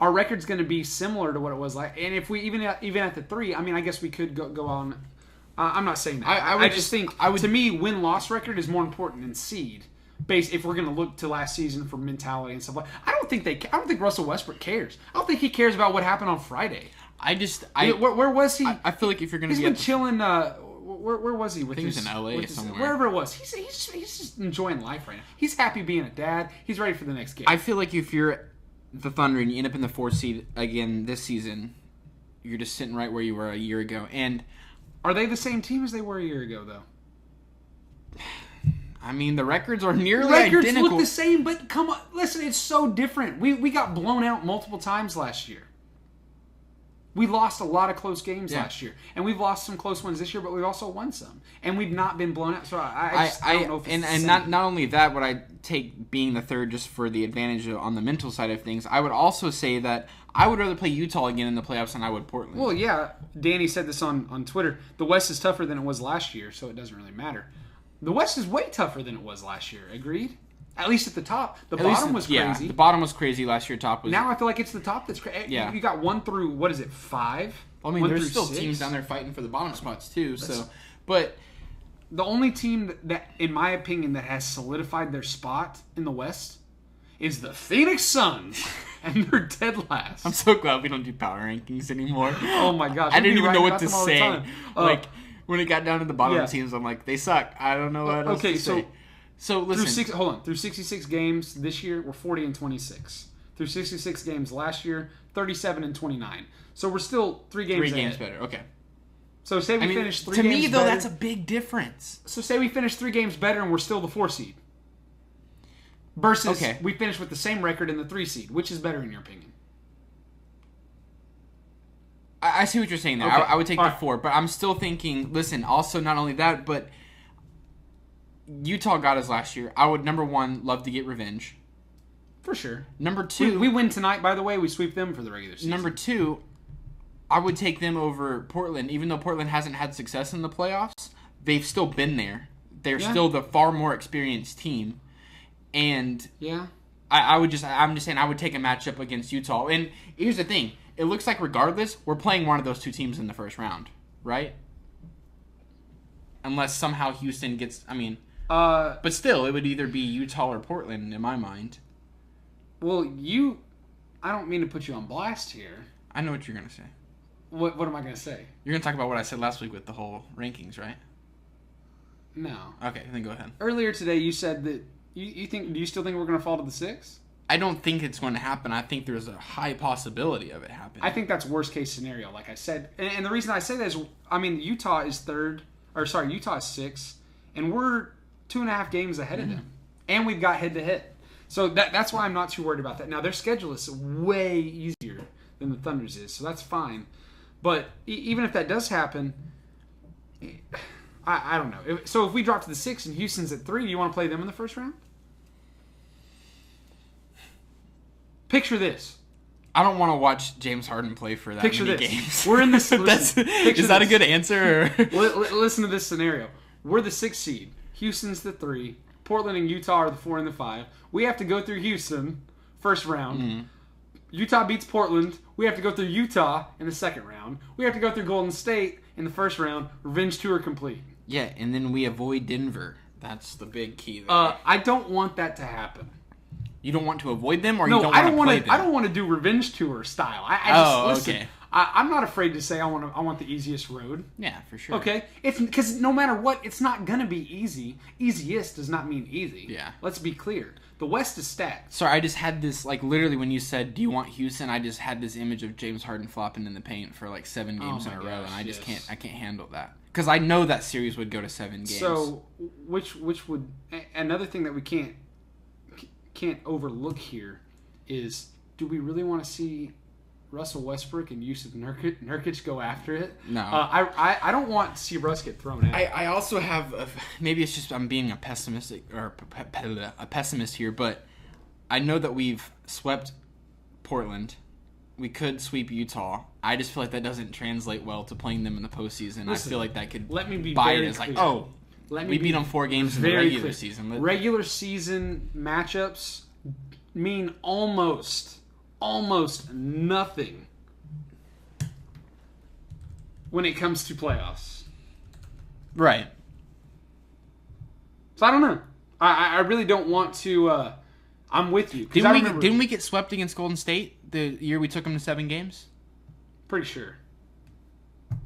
Speaker 1: our record's going to be similar to what it was like. And if we even at the 3, I mean, I guess we could go on. I'm not saying that. I just think to me, win-loss record is more important than seed. If we're going to look to last season for mentality and stuff like, I don't think Russell Westbrook cares. I don't think he cares about what happened on Friday. Where was he?
Speaker 2: I feel like if you're going to
Speaker 1: he's been chilling. Where was he?
Speaker 2: With I think he was in LA somewhere.
Speaker 1: Wherever it was. He's just enjoying life right now. He's happy being a dad. He's ready for the next game.
Speaker 2: I feel like if you're the Thunder and you end up in the 4th seed again this season, you're just sitting right where you were a year ago. And
Speaker 1: are they the same team as they were a year ago, though?
Speaker 2: I mean, the records are nearly identical.
Speaker 1: Records look the same, but come on. Listen, it's so different. We got blown out multiple times last year. We lost a lot of close games last year, and we've lost some close ones this year, but we've also won some, and we've not been blown out. So I don't know if it's
Speaker 2: and not only that, would I take being the 3rd just for the advantage on the mental side of things. I would also say that I would rather play Utah again in the playoffs than I would Portland.
Speaker 1: Well, yeah, Danny said this on Twitter. The West is tougher than it was last year, so it doesn't really matter. The West is way tougher than it was last year. Agreed? At least at the top. The bottom was crazy.
Speaker 2: Yeah, the bottom was crazy last year. Top was.
Speaker 1: Now I feel like it's the top that's crazy.
Speaker 2: Yeah.
Speaker 1: You got 1 through, 5?
Speaker 2: I mean, there's still 6 teams down there fighting for the bottom spots too. But
Speaker 1: the only team that, in my opinion, that has solidified their spot in the West is the Phoenix Suns, and they're dead last.
Speaker 2: I'm so glad we don't do power rankings anymore.
Speaker 1: Oh my gosh!
Speaker 2: I didn't even know what to say. When it got down to the bottom teams, I'm like, they suck. I don't know what else to say. So listen.
Speaker 1: Through 66 games this year, we're 40-26. Through 66 games last year, 37-29. So we're still 3 games ahead.
Speaker 2: 3 games better. Okay.
Speaker 1: So say we finish 3 games
Speaker 2: better. To me, though,
Speaker 1: better,
Speaker 2: that's a big difference.
Speaker 1: So say we finish 3 games better and we're still the 4 seed. Versus we finish with the same record in the 3 seed. Which is better in your opinion?
Speaker 2: I see what you're saying there. Okay. I would take the 4, but I'm still thinking, listen, also not only that, but Utah got us last year. I would, number 1, love to get revenge.
Speaker 1: For sure.
Speaker 2: Number 2...
Speaker 1: We win tonight, by the way. We sweep them for the regular season.
Speaker 2: Number 2, I would take them over Portland. Even though Portland hasn't had success in the playoffs, they've still been there. They're still the far more experienced team. And I'm just saying I would take a matchup against Utah. And here's the thing. It looks like regardless, we're playing one of those 2 teams in the first round, right? Unless somehow Houston gets... but still, it would either be Utah or Portland in my mind.
Speaker 1: Well, I don't mean to put you on blast here.
Speaker 2: I know what you're going to say.
Speaker 1: What am I going to say?
Speaker 2: You're going to talk about what I said last week with the whole rankings, right?
Speaker 1: No.
Speaker 2: Okay, then go ahead.
Speaker 1: Earlier today, you said that do you still think we're going to fall to the 6?
Speaker 2: I don't think it's going to happen. I think there's a high possibility of it happening.
Speaker 1: I think that's worst case scenario, like I said. And the reason I say that is, Utah is 3rd, Utah is 6th, and we're 2.5 games ahead of them. And we've got head-to-head. So that's why I'm not too worried about that. Now, their schedule is way easier than the Thunder's is, so that's fine. But even if that does happen, I don't know. So if we drop to the 6 and Houston's at 3, do you want to play them in the first round? Picture this.
Speaker 2: I don't want to watch James Harden play for that
Speaker 1: Picture
Speaker 2: many
Speaker 1: this.
Speaker 2: games.
Speaker 1: We're in this.
Speaker 2: Is that a good answer? Or?
Speaker 1: Listen to this scenario. We're the 6th seed. Houston's the 3. Portland and Utah are the 4 and the 5. We have to go through Houston, first round.
Speaker 2: Mm-hmm.
Speaker 1: Utah beats Portland. We have to go through Utah in the second round. We have to go through Golden State in the first round. Revenge tour complete.
Speaker 2: Yeah, and then we avoid Denver. That's the big key there.
Speaker 1: I don't want that to happen.
Speaker 2: You don't want to avoid them, or
Speaker 1: No,
Speaker 2: you don't
Speaker 1: I
Speaker 2: want
Speaker 1: don't
Speaker 2: to play them?
Speaker 1: I don't want to do revenge tour style. I just listen.
Speaker 2: Okay.
Speaker 1: I'm not afraid to say I want the easiest road.
Speaker 2: Yeah, for sure.
Speaker 1: Okay, it's because no matter what, it's not gonna be easy. Easiest does not mean easy.
Speaker 2: Yeah.
Speaker 1: Let's be clear. The West is stacked.
Speaker 2: Sorry, I just had this, like, literally when you said, do you want Houston, I just had this image of James Harden flopping in the paint for, like, 7 games in a row, and I just can't handle that. Because I know that series would go to 7 games.
Speaker 1: So, which would... Another thing that we can't overlook here is, do we really want to see Russell Westbrook and Yusuf Nurkic go after it?
Speaker 2: No.
Speaker 1: I don't want to see Russ get thrown out.
Speaker 2: I also have maybe it's just I'm being a pessimist here, but I know that we've swept Portland. We could sweep Utah. I just feel like that doesn't translate well to playing them in the postseason. Listen, I feel like that could
Speaker 1: let me be
Speaker 2: buy it
Speaker 1: very
Speaker 2: as
Speaker 1: clear.
Speaker 2: like, oh, we beat them 4 games in the regular season.
Speaker 1: Regular season matchups mean almost nothing when it comes to playoffs.
Speaker 2: Right.
Speaker 1: So I don't know. I really don't want to. I'm with you.
Speaker 2: Didn't we get swept against Golden State the year we took them to 7 games?
Speaker 1: Pretty sure.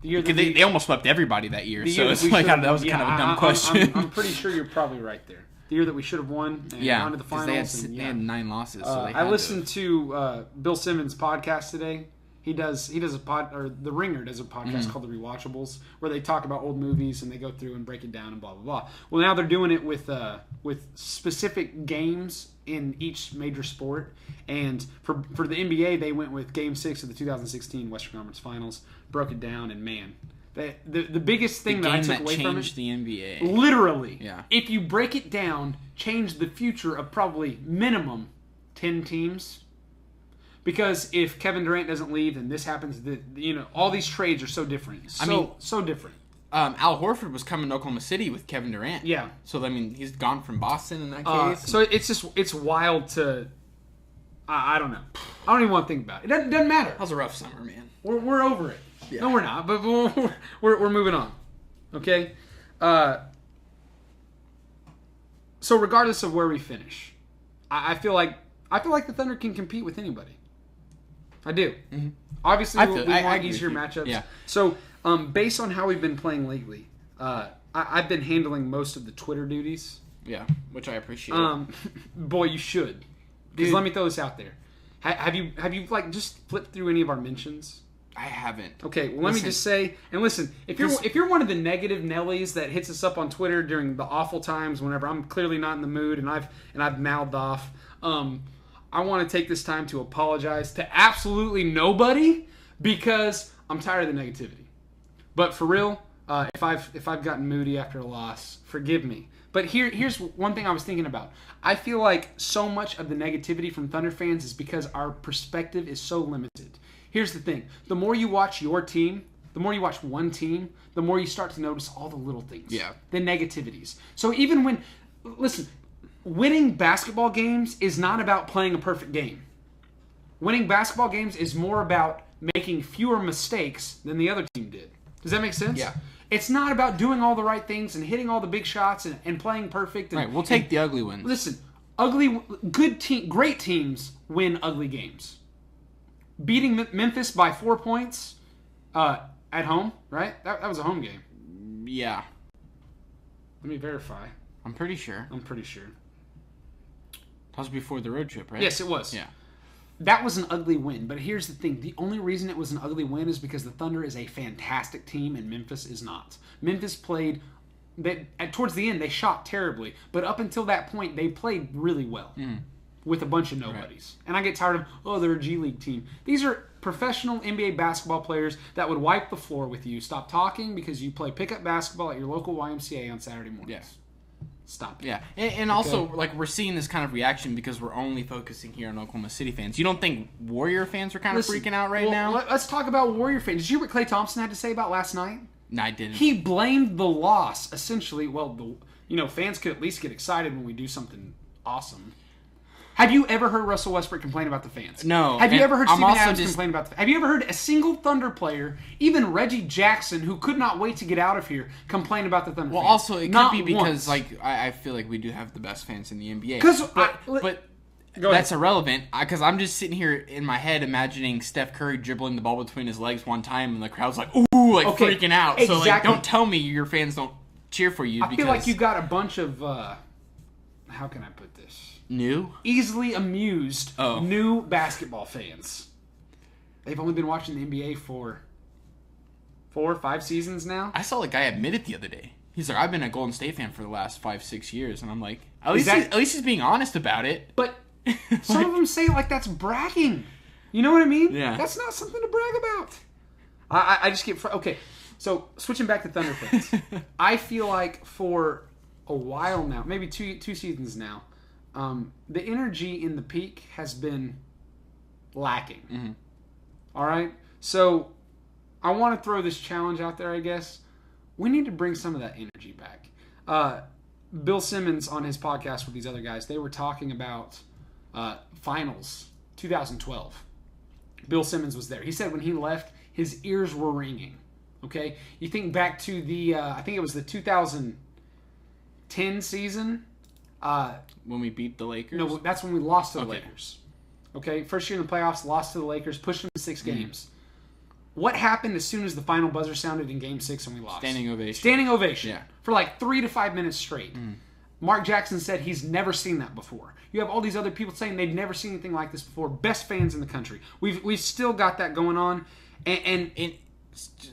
Speaker 2: They almost swept everybody that year, so it's like that was kind of a dumb question.
Speaker 1: I'm pretty sure you're probably right there. The year that we should have won and gone to the finals.
Speaker 2: They had 9 losses. So
Speaker 1: I listened to Bill Simmons' podcast today. He does a pod, or The Ringer does a podcast called The Rewatchables, where they talk about old movies and they go through and break it down and blah blah blah. Well, now they're doing it with specific games in each major sport. And for the NBA, they went with Game 6 of the 2016 Western Conference Finals, broke it down, and man, the biggest thing that I took away from it,
Speaker 2: changed the NBA.
Speaker 1: Literally,
Speaker 2: yeah.
Speaker 1: If you break it down, changed the future of probably minimum 10 teams. Because if Kevin Durant doesn't leave and this happens, all these trades are so different. So different.
Speaker 2: Al Horford was coming to Oklahoma City with Kevin Durant.
Speaker 1: Yeah.
Speaker 2: So, I mean, he's gone from Boston in that case.
Speaker 1: So it's wild to... I don't know. I don't even want to think about it. It doesn't matter.
Speaker 2: That was a rough summer, man.
Speaker 1: We're over it.
Speaker 2: Yeah.
Speaker 1: No, we're not. But we're moving on. Okay? So regardless of where we finish, I feel like the Thunder can compete with anybody. I do. Mm-hmm. Obviously, we want easier matchups. Yeah. So, based on how we've been playing lately, I've been handling most of the Twitter duties.
Speaker 2: Yeah, which I appreciate.
Speaker 1: Boy, you should. Because let me throw this out there. Have you like just flipped through any of our mentions?
Speaker 2: I haven't.
Speaker 1: Okay, well, let me just say, and listen, if you're one of the negative Nellies that hits us up on Twitter during the awful times, whenever I'm clearly not in the mood and I've mouthed off, I want to take this time to apologize to absolutely nobody because I'm tired of the negativity. But for real, if I've gotten moody after a loss, forgive me. But here's one thing I was thinking about. I feel like so much of the negativity from Thunder fans is because our perspective is so limited. Here's the thing. The more you watch your team, the more you watch one team, the more you start to notice all the little things.
Speaker 2: Yeah.
Speaker 1: The negativities. So even when... Listen... Winning basketball games is not about playing a perfect game. Winning basketball games is more about making fewer mistakes than the other team did. Does that make sense?
Speaker 2: Yeah.
Speaker 1: It's not about doing all the right things and hitting all the big shots and playing perfect.
Speaker 2: Right, we'll take the ugly wins.
Speaker 1: Listen, great teams win ugly games. Beating Memphis by 4 points at home, right? That was a home game.
Speaker 2: Yeah.
Speaker 1: Let me verify.
Speaker 2: I'm pretty sure. That was before the road trip, right?
Speaker 1: Yes, it was.
Speaker 2: Yeah.
Speaker 1: That was an ugly win, but here's the thing. The only reason it was an ugly win is because the Thunder is a fantastic team and Memphis is not. Memphis played... towards the end, they shot terribly, but up until that point, they played really well with a bunch of nobodies. Right. And I get tired of, they're a G League team. These are professional NBA basketball players that would wipe the floor with you. Stop talking because you play pickup basketball at your local YMCA on Saturday mornings.
Speaker 2: Yes.
Speaker 1: stop it.
Speaker 2: Yeah, and also, like, we're seeing this kind of reaction because we're only focusing here on Oklahoma City fans. You don't think Warrior fans are kind of freaking out right now?
Speaker 1: Let's talk about Warrior fans. Did you hear what Klay Thompson had to say about last night?
Speaker 2: No, I didn't.
Speaker 1: He blamed the loss, essentially. Well, fans could at least get excited when we do something awesome. Have you ever heard Russell Westbrook complain about the fans?
Speaker 2: No.
Speaker 1: Have you ever heard Steven Adams complain about the fans? Have you ever heard a single Thunder player, even Reggie Jackson, who could not wait to get out of here, complain about the Thunder fans?
Speaker 2: Well, also, it
Speaker 1: not
Speaker 2: could be because,
Speaker 1: once.
Speaker 2: like, I feel like we do have the best fans in the NBA.
Speaker 1: But
Speaker 2: that's irrelevant, because I'm just sitting here in my head imagining Steph Curry dribbling the ball between his legs one time, and the crowd's like, ooh, freaking out.
Speaker 1: Exactly.
Speaker 2: So, like, don't tell me your fans don't cheer for you.
Speaker 1: I feel like you got a bunch of, how can I put this? Easily amused new basketball fans. They've only been watching the NBA for 4 or 5 seasons now.
Speaker 2: I saw a guy admit it the other day. He's like, I've been a Golden State fan for the last 5-6 years. And I'm like, at least he's being honest about it.
Speaker 1: But some of them say like that's bragging. You know what I mean?
Speaker 2: Yeah.
Speaker 1: That's not something to brag about. I just get... Okay, so switching back to Thunder fans. I feel like for a while now, maybe two seasons now, the energy in the peak has been lacking.
Speaker 2: Mm-hmm.
Speaker 1: All right? So I want to throw this challenge out there, I guess. We need to bring some of that energy back. Bill Simmons on his podcast with these other guys, they were talking about finals 2012. Bill Simmons was there. He said when he left, his ears were ringing. Okay? You think back to the, I think it was the 2010 season.
Speaker 2: When we beat the Lakers?
Speaker 1: No, that's when we lost to the Lakers. Okay, first year in the playoffs, lost to the Lakers, pushed them to 6 games. What happened as soon as the final buzzer sounded in Game 6 and we lost?
Speaker 2: Standing ovation.
Speaker 1: Standing ovation.
Speaker 2: Yeah. For
Speaker 1: like 3 to 5 minutes straight. Mark Jackson said he's never seen that before. You have all these other people saying they've never seen anything like this before. Best fans in the country. We've still got that going on. And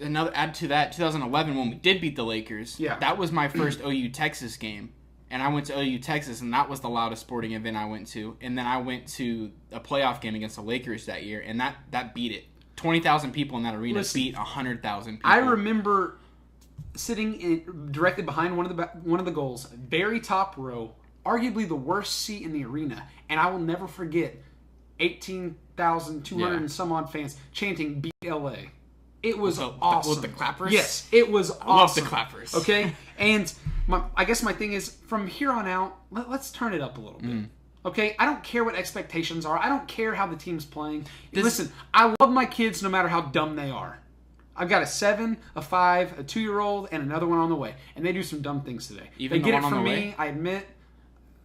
Speaker 2: another add to that, 2011 when we did beat the Lakers.
Speaker 1: Yeah.
Speaker 2: That was my first OU Texas game. And I went to OU Texas, and that was the loudest sporting event I went to. And then I went to a playoff game against the Lakers that year, and that beat it. 20,000 people in that arena beat 100,000 people.
Speaker 1: I remember sitting directly behind one of the goals, very top row, arguably the worst seat in the arena, and I will never forget 18,200 and some odd fans chanting BLA. It was awesome.
Speaker 2: With the clappers?
Speaker 1: Yes, it was awesome.
Speaker 2: I love the clappers.
Speaker 1: Okay? And I guess my thing is, from here on out, let's turn it up a little bit. Okay? I don't care what expectations are. I don't care how the team's playing. Listen, I love my kids no matter how dumb they are. I've got a 7, a 5, a 2-year-old, and another one on the way. And they do some dumb things today.
Speaker 2: Even
Speaker 1: they get
Speaker 2: the one
Speaker 1: it from
Speaker 2: on the
Speaker 1: me,
Speaker 2: way?
Speaker 1: I admit.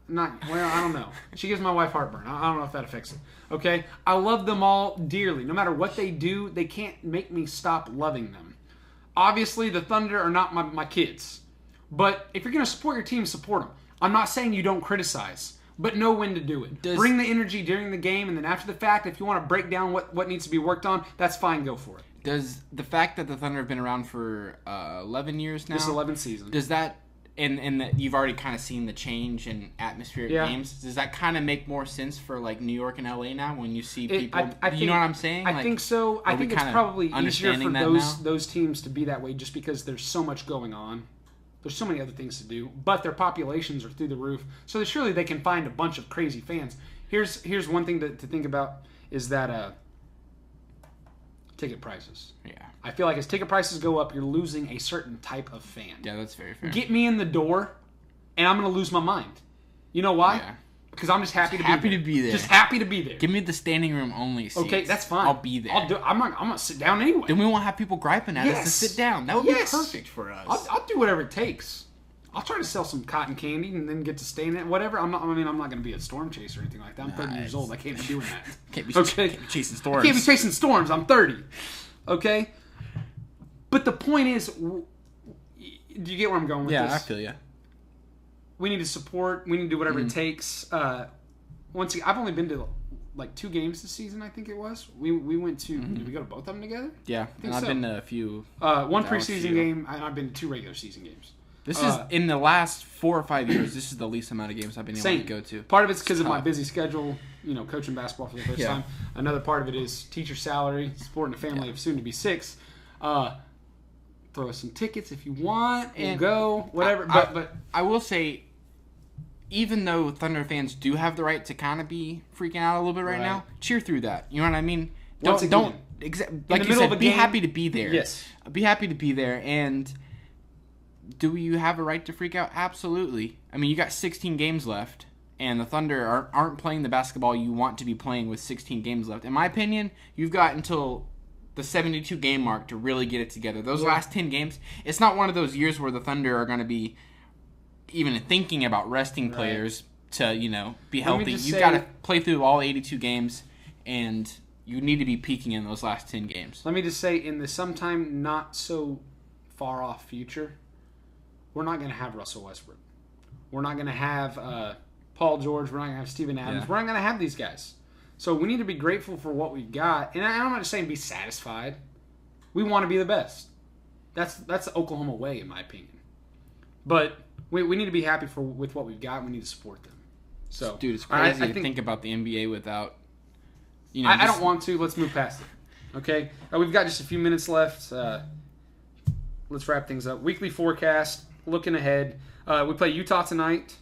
Speaker 1: I don't know. She gives my wife heartburn. I don't know if that affects it. Okay? I love them all dearly. No matter what they do, they can't make me stop loving them. Obviously, the Thunder are not my kids. But if you're going to support your team, support them. I'm not saying you don't criticize, but know when to do it. Bring the energy during the game, and then after the fact, if you want to break down what needs to be worked on, that's fine, go for it.
Speaker 2: Does the fact that the Thunder have been around for 11 years now?
Speaker 1: This 11th season.
Speaker 2: Does that, and that you've already kind of seen the change in atmospheric games, does that kind of make more sense for like New York and LA now when you see people? You know what I'm saying?
Speaker 1: I think so. I think it's probably easier for those teams to be that way just because there's so much going on. There's so many other things to do, but their populations are through the roof, so that surely they can find a bunch of crazy fans. Here's one thing to think about is that ticket prices.
Speaker 2: Yeah.
Speaker 1: I feel like as ticket prices go up, you're losing a certain type of fan.
Speaker 2: Yeah, that's very fair.
Speaker 1: Get me in the door, and I'm going to lose my mind. You know why?
Speaker 2: Yeah.
Speaker 1: Because I'm just happy to be there. Just happy to be there.
Speaker 2: Give me the standing room only seats.
Speaker 1: Okay, that's fine.
Speaker 2: I'll be there.
Speaker 1: I'm going to sit down anyway.
Speaker 2: Then we won't have people griping at us to sit down. That would be perfect for us.
Speaker 1: I'll do whatever it takes. I'll try to sell some cotton candy and then get to stay in it. Whatever. I'm not going to be a storm chaser or anything like that. I'm 30 years old. I can't be doing that.
Speaker 2: Can't be chasing storms.
Speaker 1: I can't be chasing storms. I'm 30. Okay? But the point is, do you get where I'm going with this?
Speaker 2: Yeah, I feel you.
Speaker 1: We need to support. We need to do whatever it takes. Once again, I've only been to like 2 games this season. I think it was. We went to. Did we go to both of them together?
Speaker 2: Yeah, and I've been to a few.
Speaker 1: One preseason game. And I've been to 2 regular season games.
Speaker 2: This is in the last 4 or 5 years. This is the least amount of games I've been able to go to.
Speaker 1: Part of it's because of my busy schedule. Coaching basketball for the first time. Another part of it is teacher salary, supporting a family of soon to be 6. Throw us some tickets if you want. We'll go. Whatever. But
Speaker 2: I will say, even though Thunder fans do have the right to kind of be freaking out a little bit right now, cheer through that. You know what I mean? Don't like you said, be happy to be there.
Speaker 1: Yes.
Speaker 2: Be happy to be there. And do you have a right to freak out? Absolutely. I mean, you got 16 games left, and the Thunder aren't playing the basketball you want to be playing with 16 games left. In my opinion, you've got until the 72 game mark to really get it together. Those last 10 games, it's not one of those years where the Thunder are going to be even thinking about resting players to, be healthy. You've got to play through all 82 games, and you need to be peaking in those last 10 games.
Speaker 1: Let me just say, in the sometime not so far off future, we're not going to have Russell Westbrook. We're not going to have Paul George. We're not going to have Steven Adams.
Speaker 2: Yeah.
Speaker 1: We're not going to have these guys. So we need to be grateful for what we've got. And I'm not just saying be satisfied. We want to be the best. That's the Oklahoma way, in my opinion. But we need to be happy with what we've got. And we need to support them. So,
Speaker 2: dude, it's crazy to think about the NBA without.
Speaker 1: I don't want to. Let's move past it. Okay? We've got just a few minutes left. Let's wrap things up. Weekly forecast. Looking ahead. We play Utah tonight.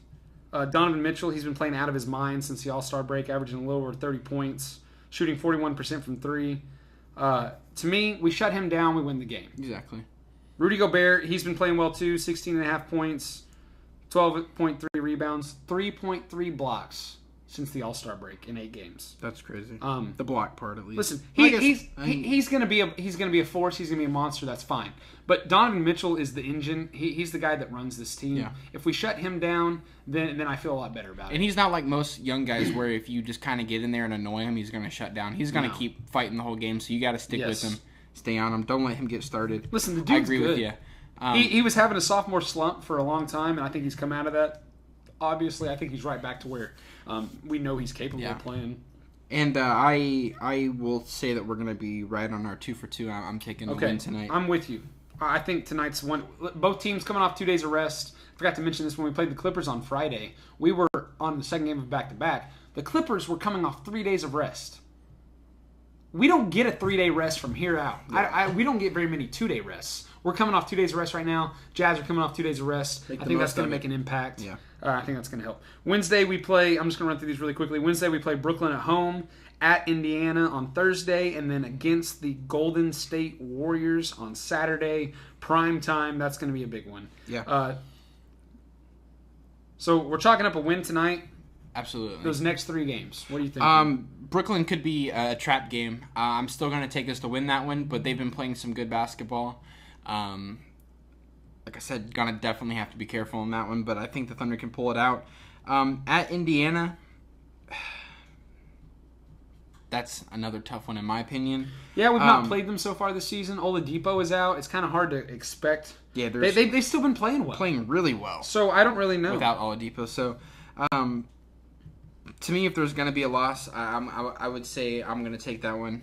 Speaker 1: Donovan Mitchell, he's been playing out of his mind since the All-Star break, averaging a little over 30 points, shooting 41% from three. To me, we shut him down, we win the game.
Speaker 2: Exactly.
Speaker 1: Rudy Gobert, he's been playing well too, 16.5 points, 12.3 rebounds, 3.3 blocks since the All-Star break in 8 games.
Speaker 2: That's crazy. The block part, at least.
Speaker 1: Listen, he's going to be a force. He's going to be a monster. That's fine. But Donovan Mitchell is the engine. He's the guy that runs this team.
Speaker 2: Yeah.
Speaker 1: If we shut him down, then I feel a lot better about it.
Speaker 2: And he's not like most young guys where if you just kind of get in there and annoy him, he's going to shut down. He's going to keep fighting the whole game. So you got to stick with him, stay on him. Don't let him get started.
Speaker 1: Listen, the dude's
Speaker 2: I agree
Speaker 1: good.
Speaker 2: with you.
Speaker 1: He was having a sophomore slump for a long time, and I think he's come out of that. Obviously, I think he's right back to where we know he's capable of playing.
Speaker 2: And I will say that we're going to be right on our 2 for 2. I'm taking the win tonight.
Speaker 1: I'm with you. I think tonight's one. Both teams coming off 2 days of rest. I forgot to mention this when we played the Clippers on Friday. We were on the second game of back-to-back. The Clippers were coming off 3 days of rest. We don't get a 3-day rest from here out. Yeah. We don't get very many 2-day rests. We're coming off 2 days of rest right now. Jazz are coming off 2 days of rest. I think that's going to make an impact.
Speaker 2: Yeah.
Speaker 1: I think that's going to help. Wednesday we play, I'm just going to run through these really quickly. Wednesday we play Brooklyn at home, at Indiana on Thursday, and then against the Golden State Warriors on Saturday. Prime time, that's going to be a big one.
Speaker 2: Yeah.
Speaker 1: So we're chalking up a win tonight.
Speaker 2: Absolutely.
Speaker 1: Those next 3 games, what do you think?
Speaker 2: Brooklyn could be a trap game. I'm still going to take us to win that one, but they've been playing some good basketball. Like I said, gonna definitely have to be careful in that one, but I think the Thunder can pull it out. At Indiana, that's another tough one in my opinion.
Speaker 1: Yeah, we've not played them so far this season. Oladipo is out. It's kind of hard to expect.
Speaker 2: Yeah,
Speaker 1: they've still been playing well.
Speaker 2: Playing really well.
Speaker 1: So I don't really know.
Speaker 2: Without Oladipo. So, to me, if there's going to be a loss, I would say I'm going to take that one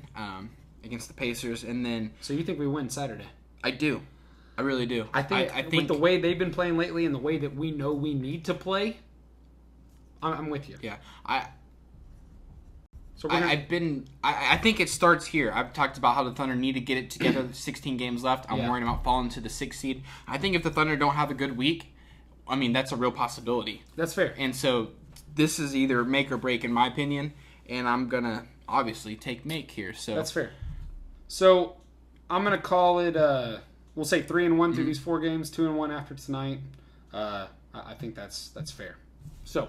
Speaker 2: against the Pacers. And then.
Speaker 1: So you think we win Saturday?
Speaker 2: I do. I really do.
Speaker 1: I think with the way they've been playing lately and the way that we know we need to play, I'm with you.
Speaker 2: Yeah.
Speaker 1: I
Speaker 2: think it starts here. I've talked about how the Thunder need to get it together. 16 games left. I'm worried about falling to the 6th seed. I think if the Thunder don't have a good week, I mean, that's a real possibility.
Speaker 1: That's fair.
Speaker 2: And so this is either make or break in my opinion, and I'm going to obviously take make here. So
Speaker 1: that's fair. So I'm going to call it, we'll say 3-1 through these 4 games, 2-1 after tonight. I think that's fair. So,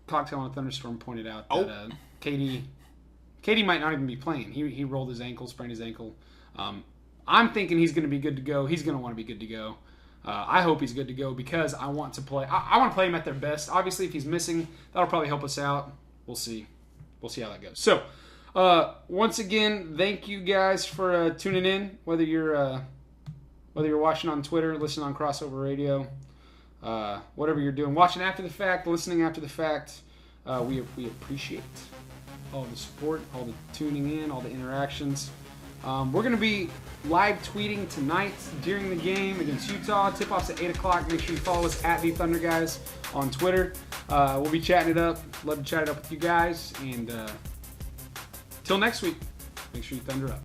Speaker 1: Cocktail on a Thunderstorm pointed out that KD might not even be playing. He rolled his ankle, sprained his ankle. I'm thinking he's going to be good to go. He's going to want to be good to go. I hope he's good to go because I want to play. I want to play him at their best. Obviously, if he's missing, that'll probably help us out. We'll see. We'll see how that goes. So, once again, thank you guys for tuning in. Whether you're watching on Twitter, listening on Crossover Radio, whatever you're doing, watching after the fact, listening after the fact, we appreciate all the support, all the tuning in, all the interactions. We're going to be live tweeting tonight during the game against Utah. Tip-off's at 8 o'clock. Make sure you follow us at @TheThunderGuys on Twitter. We'll be chatting it up. Love to chat it up with you guys. And till next week, make sure you thunder up.